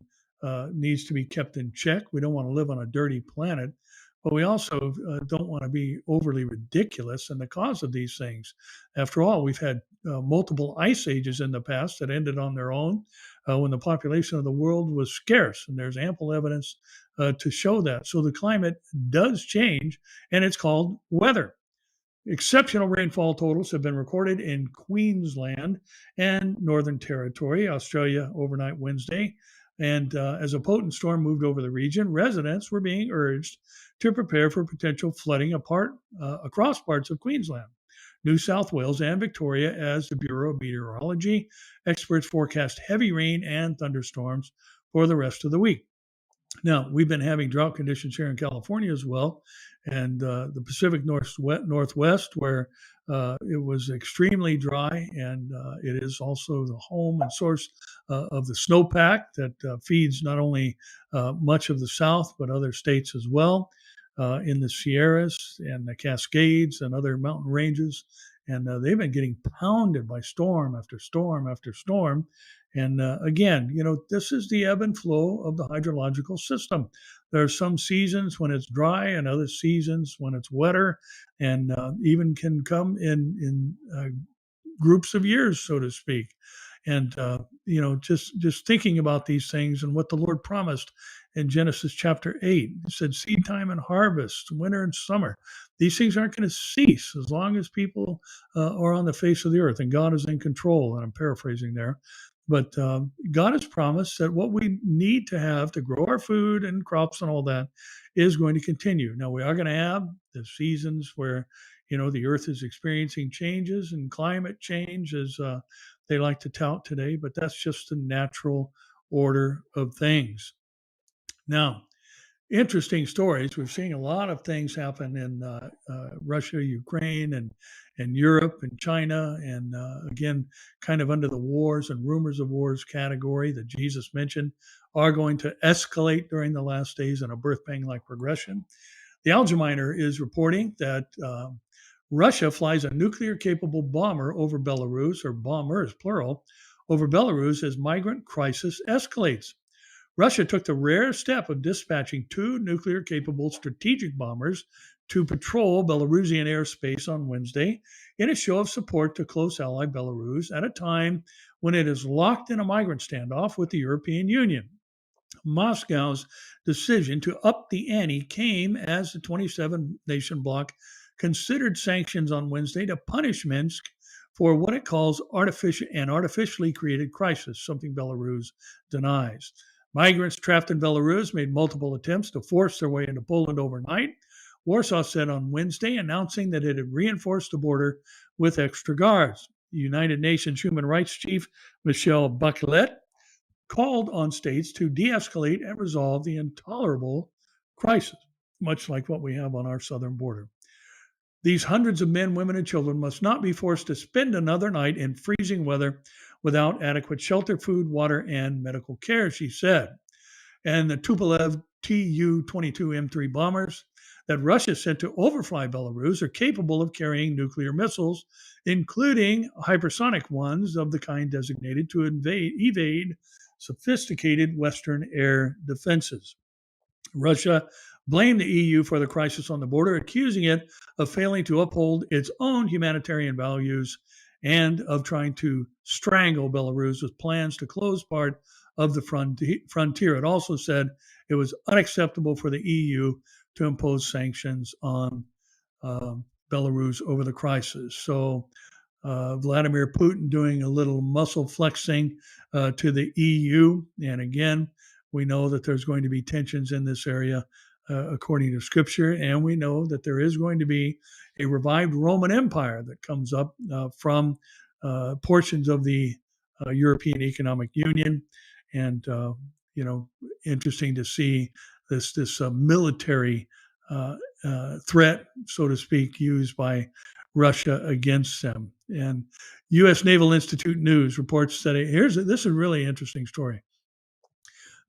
A: needs to be kept in check. We don't want to live on a dirty planet, but we also don't want to be overly ridiculous in the cause of these things. After all, we've had multiple ice ages in the past that ended on their own when the population of the world was scarce, and there's ample evidence to show that. So the climate does change, and it's called weather. Exceptional rainfall totals have been recorded in Queensland and Northern Territory, Australia, overnight Wednesday. And as a potent storm moved over the region, residents were being urged to prepare for potential flooding across parts of Queensland, New South Wales, and Victoria, as the Bureau of Meteorology experts forecast heavy rain and thunderstorms for the rest of the week. Now, we've been having drought conditions here in California as well, and the Pacific Northwest, where it was extremely dry, and it is also the home and source of the snowpack that feeds not only much of the South, but other states as well, in the Sierras and the Cascades and other mountain ranges. And they've been getting pounded by storm after storm after storm. And again, this is the ebb and flow of the hydrological system. There are some seasons when it's dry and other seasons when it's wetter, and even can come in groups of years, so to speak. And just thinking about these things and what the Lord promised in Genesis chapter 8. He said, seed time and harvest, winter and summer. These things aren't going to cease as long as people are on the face of the earth, and God is in control. And I'm paraphrasing there. But God has promised that what we need to have to grow our food and crops and all that is going to continue. Now, we are going to have the seasons where, the earth is experiencing changes and climate change, as they like to tout today, but that's just the natural order of things. Now, interesting stories. We're seeing a lot of things happen in Russia, Ukraine, and Europe and China, and again, kind of under the wars and rumors of wars category that Jesus mentioned are going to escalate during the last days in a birth pang-like progression. The Algeminer is reporting that Russia flies a nuclear-capable bomber over Belarus, or bombers plural, over Belarus as migrant crisis escalates. Russia took the rare step of dispatching two nuclear capable strategic bombers to patrol Belarusian airspace on Wednesday in a show of support to close ally Belarus at a time when it is locked in a migrant standoff with the European Union. Moscow's decision to up the ante came as the 27 nation bloc considered sanctions on Wednesday to punish Minsk for what it calls artificially created crisis, something Belarus denies. Migrants trapped in Belarus made multiple attempts to force their way into Poland overnight, Warsaw said on Wednesday, announcing that it had reinforced the border with extra guards. The United Nations Human Rights Chief Michelle Bachelet called on states to de escalate and resolve the intolerable crisis, much like what we have on our southern border. These hundreds of men, women, and children must not be forced to spend another night in freezing weather without adequate shelter, food, water, and medical care, she said. And the Tupolev Tu-22M3 bombers that Russia sent to overfly Belarus are capable of carrying nuclear missiles, including hypersonic ones of the kind designated to evade sophisticated Western air defenses. Russia blamed the EU for the crisis on the border, accusing it of failing to uphold its own humanitarian values and of trying to strangle Belarus with plans to close part of the frontier. It also said it was unacceptable for the EU to impose sanctions on Belarus over the crisis. So Vladimir Putin doing a little muscle flexing to the EU. And again, we know that there's going to be tensions in this area according to Scripture. And we know that there is going to be a revived Roman Empire that comes up from portions of the European Economic Union. And, interesting to see this military threat, so to speak, used by Russia against them. And U.S. Naval Institute News reports that this is a really interesting story.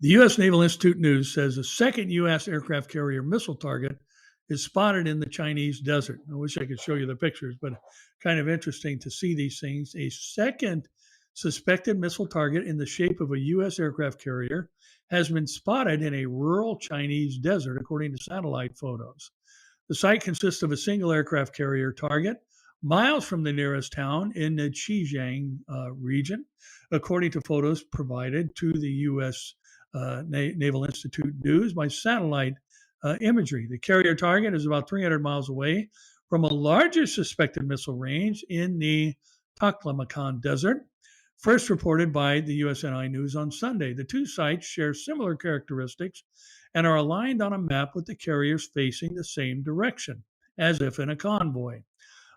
A: The U.S. Naval Institute News says a second U.S. aircraft carrier missile target is spotted in the Chinese desert. I wish I could show you the pictures, but kind of interesting to see these things. A second suspected missile target in the shape of a U.S. aircraft carrier has been spotted in a rural Chinese desert, according to satellite photos. The site consists of a single aircraft carrier target miles from the nearest town in the Xinjiang region, according to photos provided to the U.S. Naval Institute News by satellite imagery. The carrier target is about 300 miles away from a larger suspected missile range in the Taklamakan Desert, first reported by the USNI News on Sunday. The two sites share similar characteristics and are aligned on a map with the carriers facing the same direction, as if in a convoy.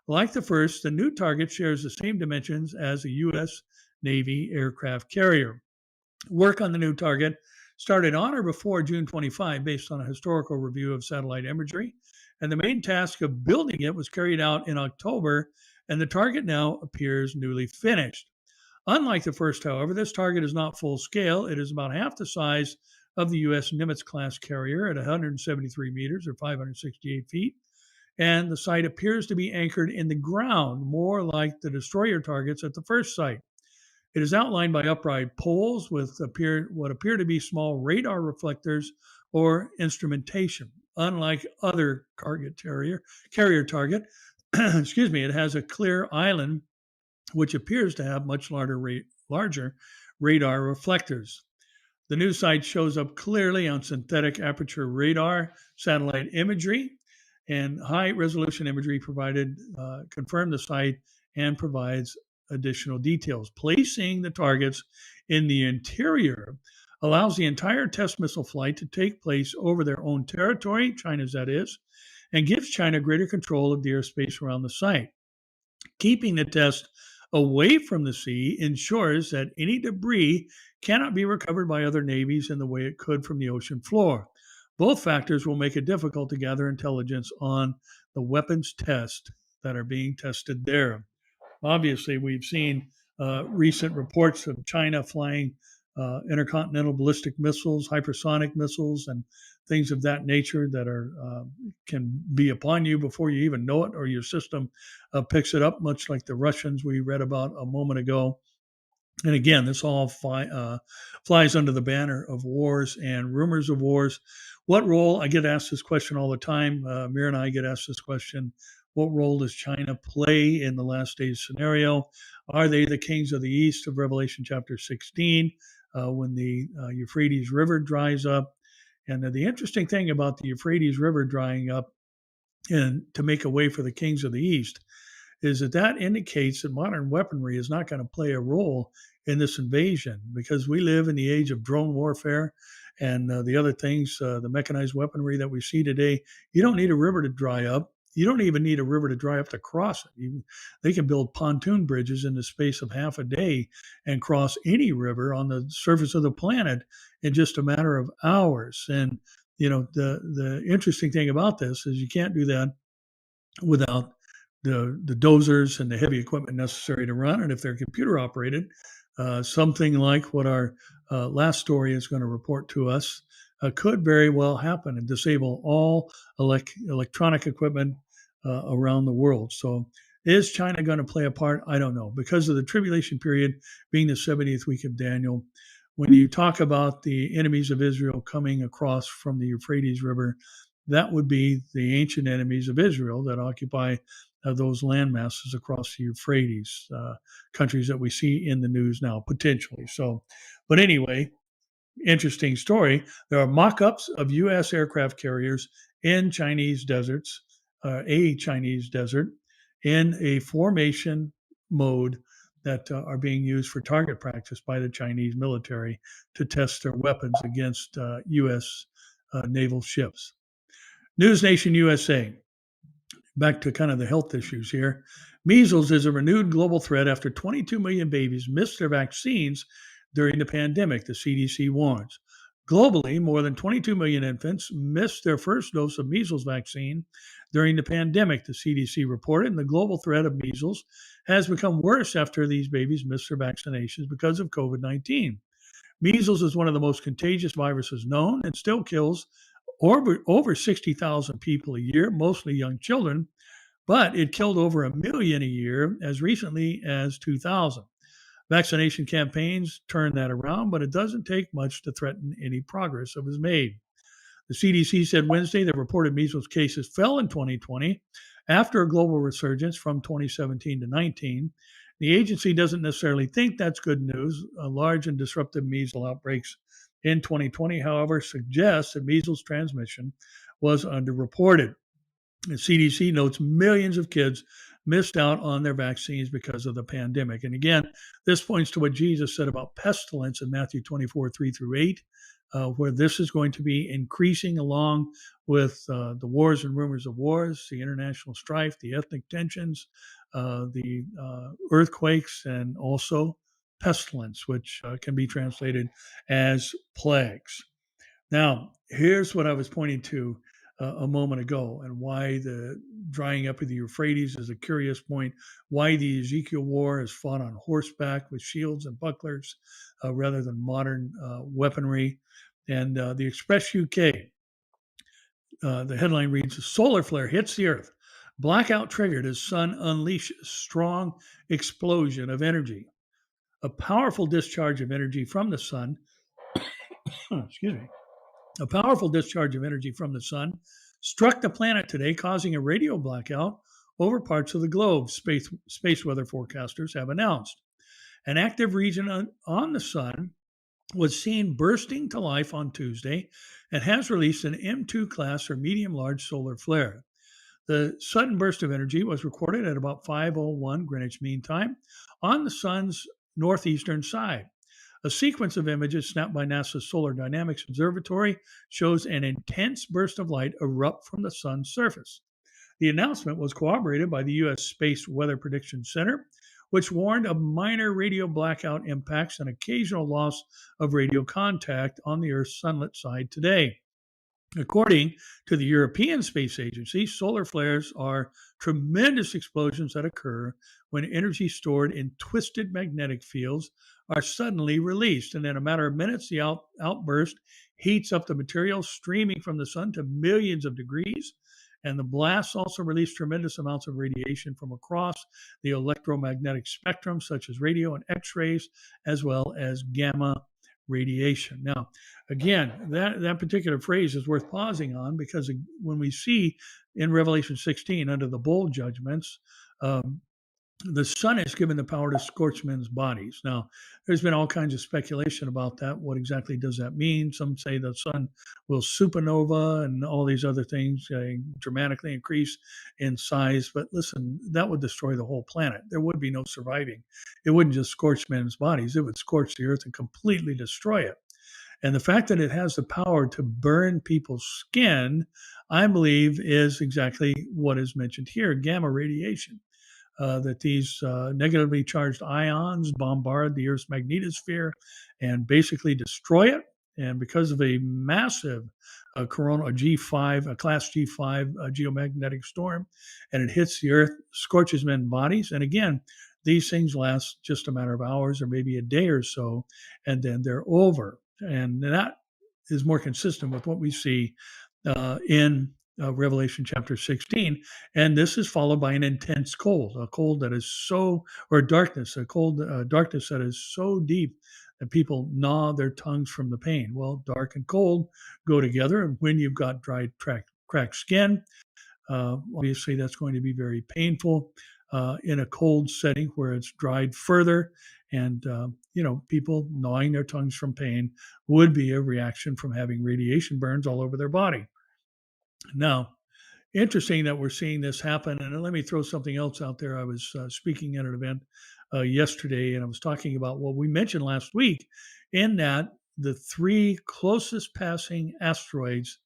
A: Like the first, the new target shares the same dimensions as a U.S. Navy aircraft carrier. Work on the new target started on or before June 25 based on a historical review of satellite imagery, and the main task of building it was carried out in October, and the target now appears newly finished. Unlike the first, however, this target is not full scale. It is about half the size of the U.S. Nimitz-class carrier at 173 meters or 568 feet, and the site appears to be anchored in the ground, more like the destroyer targets at the first site. It is outlined by upright poles with what appear to be small radar reflectors or instrumentation. Unlike other carrier target, excuse me, it has a clear island which appears to have much larger radar reflectors. The new site shows up clearly on synthetic aperture radar, satellite imagery, and high-resolution imagery provided confirm the site and provides additional details. Placing the targets in the interior allows the entire test missile flight to take place over their own territory, China's that is, and gives China greater control of the airspace around the site. Keeping the test away from the sea ensures that any debris cannot be recovered by other navies in the way it could from the ocean floor. Both factors will make it difficult to gather intelligence on the weapons test that are being tested there. Obviously, we've seen recent reports of China flying intercontinental ballistic missiles, hypersonic missiles, and things of that nature that are can be upon you before you even know it, or your system picks it up, much like the Russians we read about a moment ago. And again, this all flies under the banner of wars and rumors of wars. What role, I get asked this question all the time. Mir and I get asked this question. What role does China play in the last days scenario? Are they the kings of the east of Revelation chapter 16 when the Euphrates River dries up? And the interesting thing about the Euphrates River drying up and to make a way for the kings of the east is that indicates that modern weaponry is not going to play a role in this invasion, because we live in the age of drone warfare and the other things, the mechanized weaponry that we see today. You don't need a river to dry up. You don't even need a river to dry up to cross it. They can build pontoon bridges in the space of half a day and cross any river on the surface of the planet in just a matter of hours. And the interesting thing about this is you can't do that without the dozers and the heavy equipment necessary to run. And if they're computer operated, something like what our last story is going to report to us could very well happen and disable all electronic equipment around the world. So is China going to play a part? I don't know. Because of the tribulation period being the 70th week of Daniel, when you talk about the enemies of Israel coming across from the Euphrates River, that would be the ancient enemies of Israel that occupy those land masses across the Euphrates, countries that we see in the news now, potentially. So, but anyway, interesting story. There are mock-ups of U.S. aircraft carriers in Chinese deserts, a Chinese desert, in a formation mode that are being used for target practice by the Chinese military to test their weapons against U.S. Naval ships. News Nation USA. Back to kind of the health issues here. Measles is a renewed global threat after 22 million babies missed their vaccines during the pandemic, the CDC warns. Globally, more than 22 million infants missed their first dose of measles vaccine during the pandemic, the CDC reported, and the global threat of measles has become worse after these babies missed their vaccinations because of COVID-19. Measles is one of the most contagious viruses known and still kills over 60,000 people a year, mostly young children, but it killed over 1 million a year as recently as 2000. Vaccination campaigns turn that around, but it doesn't take much to threaten any progress that was made. The CDC said Wednesday that reported measles cases fell in 2020 after a global resurgence from 2017 to 19. The agency doesn't necessarily think that's good news. Large and disruptive measles outbreaks in 2020, however, suggests that measles transmission was underreported. The CDC notes millions of kids missed out on their vaccines because of the pandemic. And again, this points to what Jesus said about pestilence in Matthew 24, 3 through 8, where this is going to be increasing along with the wars and rumors of wars, the international strife, the ethnic tensions, the earthquakes, and also pestilence, which can be translated as plagues. Now, here's what I was pointing to a moment ago, and why the drying up of the Euphrates is a curious point, why the Ezekiel war is fought on horseback with shields and bucklers rather than modern weaponry. And the Express UK, the headline reads, "A solar flare hits the Earth. Blackout triggered as sun unleashes strong explosion of energy. A powerful discharge of energy from the sun, excuse me, a powerful discharge of energy from the sun struck the planet today, causing a radio blackout over parts of the globe, space weather forecasters have announced. An active region on the sun was seen bursting to life on Tuesday and has released an M2 class or medium-large solar flare. The sudden burst of energy was recorded at about 5:01 Greenwich Mean Time on the sun's northeastern side. A sequence of images snapped by NASA's Solar Dynamics Observatory shows an intense burst of light erupt from the sun's surface. The announcement was corroborated by the U.S. Space Weather Prediction Center, which warned of minor radio blackout impacts and occasional loss of radio contact on the Earth's sunlit side today. According to the European Space Agency, solar flares are tremendous explosions that occur when energy stored in twisted magnetic fields are suddenly released. And in a matter of minutes, the outburst heats up the material streaming from the sun to millions of degrees. And the blasts also release tremendous amounts of radiation from across the electromagnetic spectrum, such as radio and X rays, as well as gamma radiation. Now, again, that particular phrase is worth pausing on because when we see in Revelation 16 under the bowl judgments, the sun is given the power to scorch men's bodies. Now, there's been all kinds of speculation about that. What exactly does that mean? Some say the sun will supernova and all these other things dramatically increase in size. But listen, that would destroy the whole planet. There would be no surviving. It wouldn't just scorch men's bodies. It would scorch the earth and completely destroy it. And the fact that it has the power to burn people's skin, I believe, is exactly what is mentioned here, gamma radiation. That these negatively charged ions bombard the Earth's magnetosphere and basically destroy it. And because of a massive coronal G5, a class G5 geomagnetic storm, and it hits the Earth, scorches men's bodies. And again, these things last just a matter of hours or maybe a day or so, and then they're over. And that is more consistent with what we see in Revelation chapter 16. And this is followed by an intense cold, a cold that is so, or darkness, a cold darkness that is so deep that people gnaw their tongues from the pain. Well, dark and cold go together. And when you've got dried, cracked skin, obviously that's going to be very painful in a cold setting where it's dried further. And, people gnawing their tongues from pain would be a reaction from having radiation burns all over their body. Now, interesting that we're seeing this happen. And let me throw something else out there. I was speaking at an event yesterday, and I was talking about what we mentioned last week, in that the three closest passing asteroids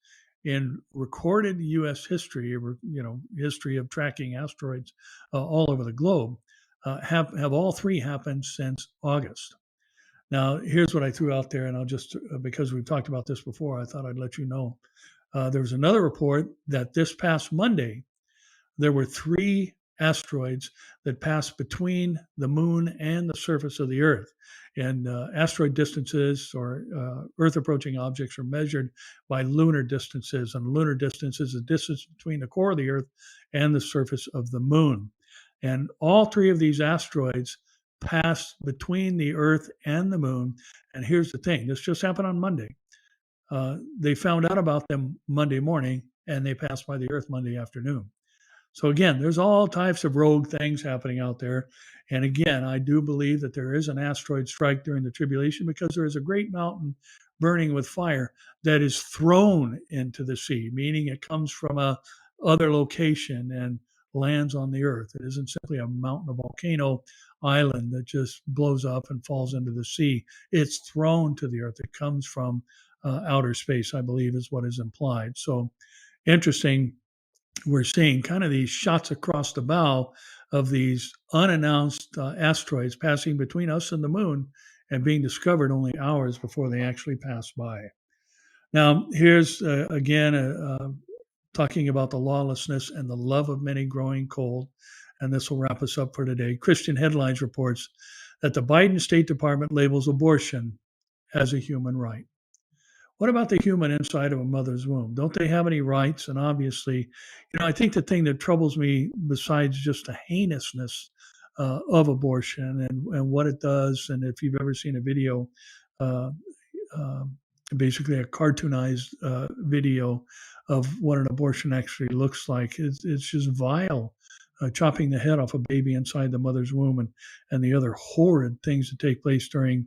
A: in recorded U.S. history, history of tracking asteroids all over the globe, have all three happened since August. Now, here's what I threw out there, and I'll just, because we've talked about this before, I thought I'd let you know. There was another report that this past Monday, there were three asteroids that passed between the moon and the surface of the Earth. And asteroid distances or Earth approaching objects are measured by lunar distances. And lunar distance is the distance between the core of the Earth and the surface of the moon. And all three of these asteroids passed between the Earth and the moon. And here's the thing, this just happened on Monday. They found out about them Monday morning, and they passed by the Earth Monday afternoon. So again, there's all types of rogue things happening out there. And again, I do believe that there is an asteroid strike during the tribulation because there is a great mountain burning with fire that is thrown into the sea, meaning it comes from a other location and lands on the Earth. It isn't simply a mountain, a volcano island that just blows up and falls into the sea. It's thrown to the Earth. It comes from outer space, I believe, is what is implied. So interesting. We're seeing kind of these shots across the bow of these unannounced asteroids passing between us and the moon and being discovered only hours before they actually pass by. Now, here's again talking about the lawlessness and the love of many growing cold. And this will wrap us up for today. Christian Headlines reports that the Biden State Department labels abortion as a human right. What about the human inside of a mother's womb? Don't they have any rights? And obviously, I think the thing that troubles me, besides just the heinousness of abortion and what it does, and if you've ever seen a video, uh, basically a cartoonized video of what an abortion actually looks like, it's just vile. Chopping the head off a baby inside the mother's womb and the other horrid things that take place during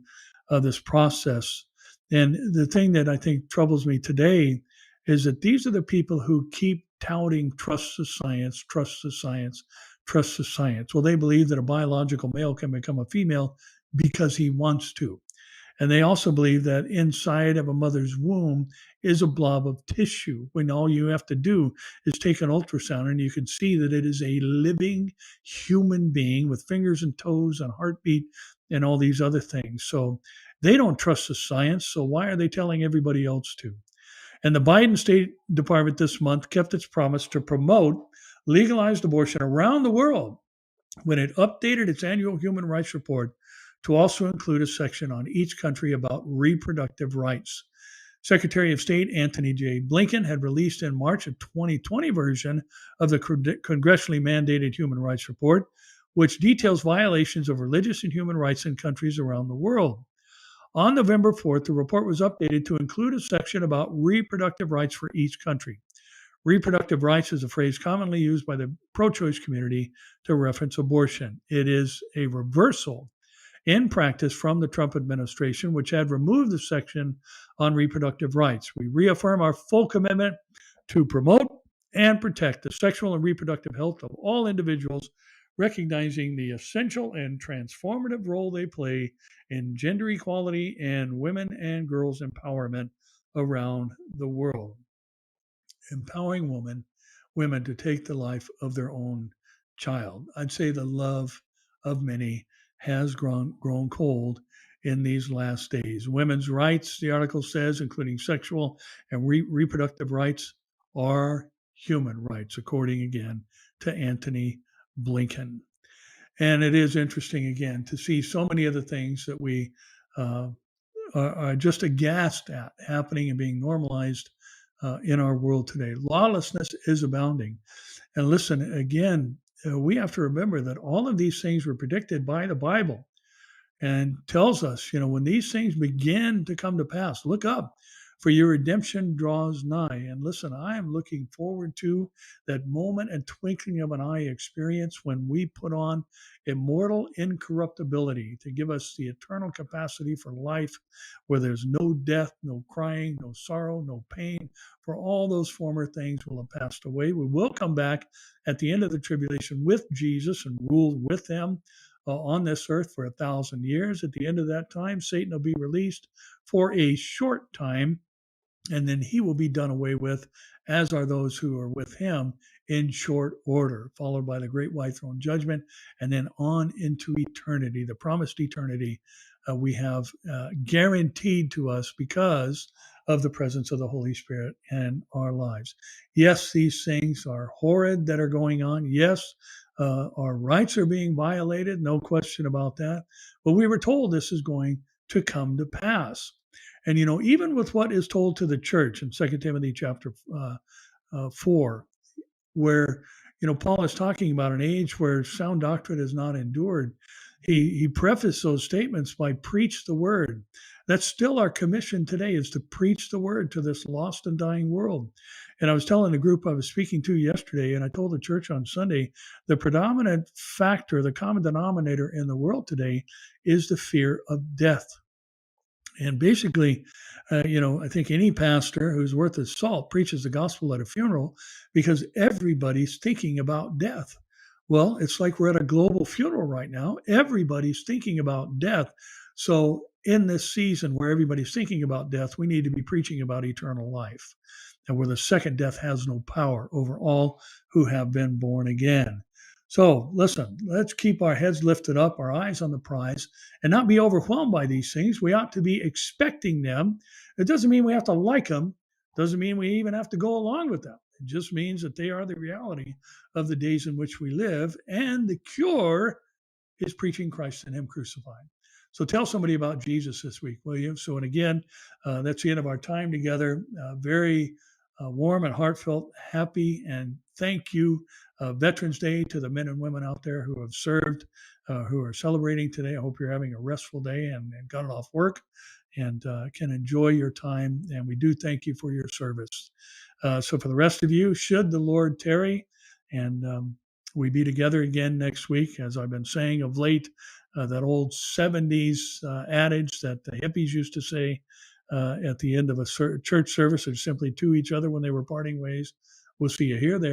A: this process. And the thing that I think troubles me today is that these are the people who keep touting trust the science, trust the science, trust the science. Well, they believe that a biological male can become a female because he wants to. And they also believe that inside of a mother's womb is a blob of tissue, when all you have to do is take an ultrasound and you can see that it is a living human being with fingers and toes and heartbeat and all these other things. So they don't trust the science. So why are they telling everybody else to? And the Biden State Department this month kept its promise to promote legalized abortion around the world when it updated its annual human rights report to also include a section on each country about reproductive rights. Secretary of State Antony J. Blinken had released in March a 2020 version of the congressionally mandated human rights report, which details violations of religious and human rights in countries around the world. On November 4th, the report was updated to include a section about reproductive rights for each country. Reproductive rights is a phrase commonly used by the pro choice community to reference abortion. It is a reversal in practice from the Trump administration, which had removed the section on reproductive rights. We reaffirm our full commitment to promote and protect the sexual and reproductive health of all individuals, recognizing the essential and transformative role they play in gender equality and women and girls' empowerment around the world. Empowering women to take the life of their own child. I'd say the love of many has grown cold in these last days. Women's rights, the article says, including sexual and reproductive rights, are human rights, according again to Antony Blinken. And it is interesting again to see so many of the things that we are just aghast at happening and being normalized in our world today. Lawlessness is abounding. And listen, again, we have to remember that all of these things were predicted by the Bible and tells us, when these things begin to come to pass, look up, for your redemption draws nigh. And listen, I am looking forward to that moment and twinkling of an eye experience when we put on immortal incorruptibility to give us the eternal capacity for life, where there's no death, no crying, no sorrow, no pain, for all those former things will have passed away. We will come back at the end of the tribulation with Jesus and rule with him on this earth for 1,000 years. At the end of that time, Satan will be released for a short time, and then he will be done away with, as are those who are with him, in short order, followed by the great white throne judgment, and then on into eternity, the promised eternity we have guaranteed to us because of the presence of the Holy Spirit in our lives. Yes, these things are horrid that are going on. Yes, our rights are being violated, no question about that. But we were told this is going to come to pass. And, even with what is told to the church in 2 Timothy chapter 4, where, Paul is talking about an age where sound doctrine is not endured, he prefaced those statements by preach the word. That's still our commission today, is to preach the word to this lost and dying world. And I was telling the group I was speaking to yesterday, and I told the church on Sunday, the predominant factor, the common denominator in the world today is the fear of death. And basically, I think any pastor who's worth his salt preaches the gospel at a funeral because everybody's thinking about death. Well, it's like we're at a global funeral right now. Everybody's thinking about death. So in this season where everybody's thinking about death, we need to be preaching about eternal life, and where the second death has no power over all who have been born again. So listen, let's keep our heads lifted up, our eyes on the prize, and not be overwhelmed by these things. We ought to be expecting them. It doesn't mean we have to like them. It doesn't mean we even have to go along with them. It just means that they are the reality of the days in which we live, and the cure is preaching Christ and him crucified. So tell somebody about Jesus this week, will you? So, and again, that's the end of our time together. Very warm and heartfelt, happy, and thank you Veterans Day to the men and women out there who have served, who are celebrating today. I hope you're having a restful day and got it off work and can enjoy your time. And we do thank you for your service. So for the rest of you, should the Lord tarry, and we be together again next week, as I've been saying of late, that old 70s adage that the hippies used to say at the end of a church service, or simply to each other when they were parting ways. We'll see you here, there.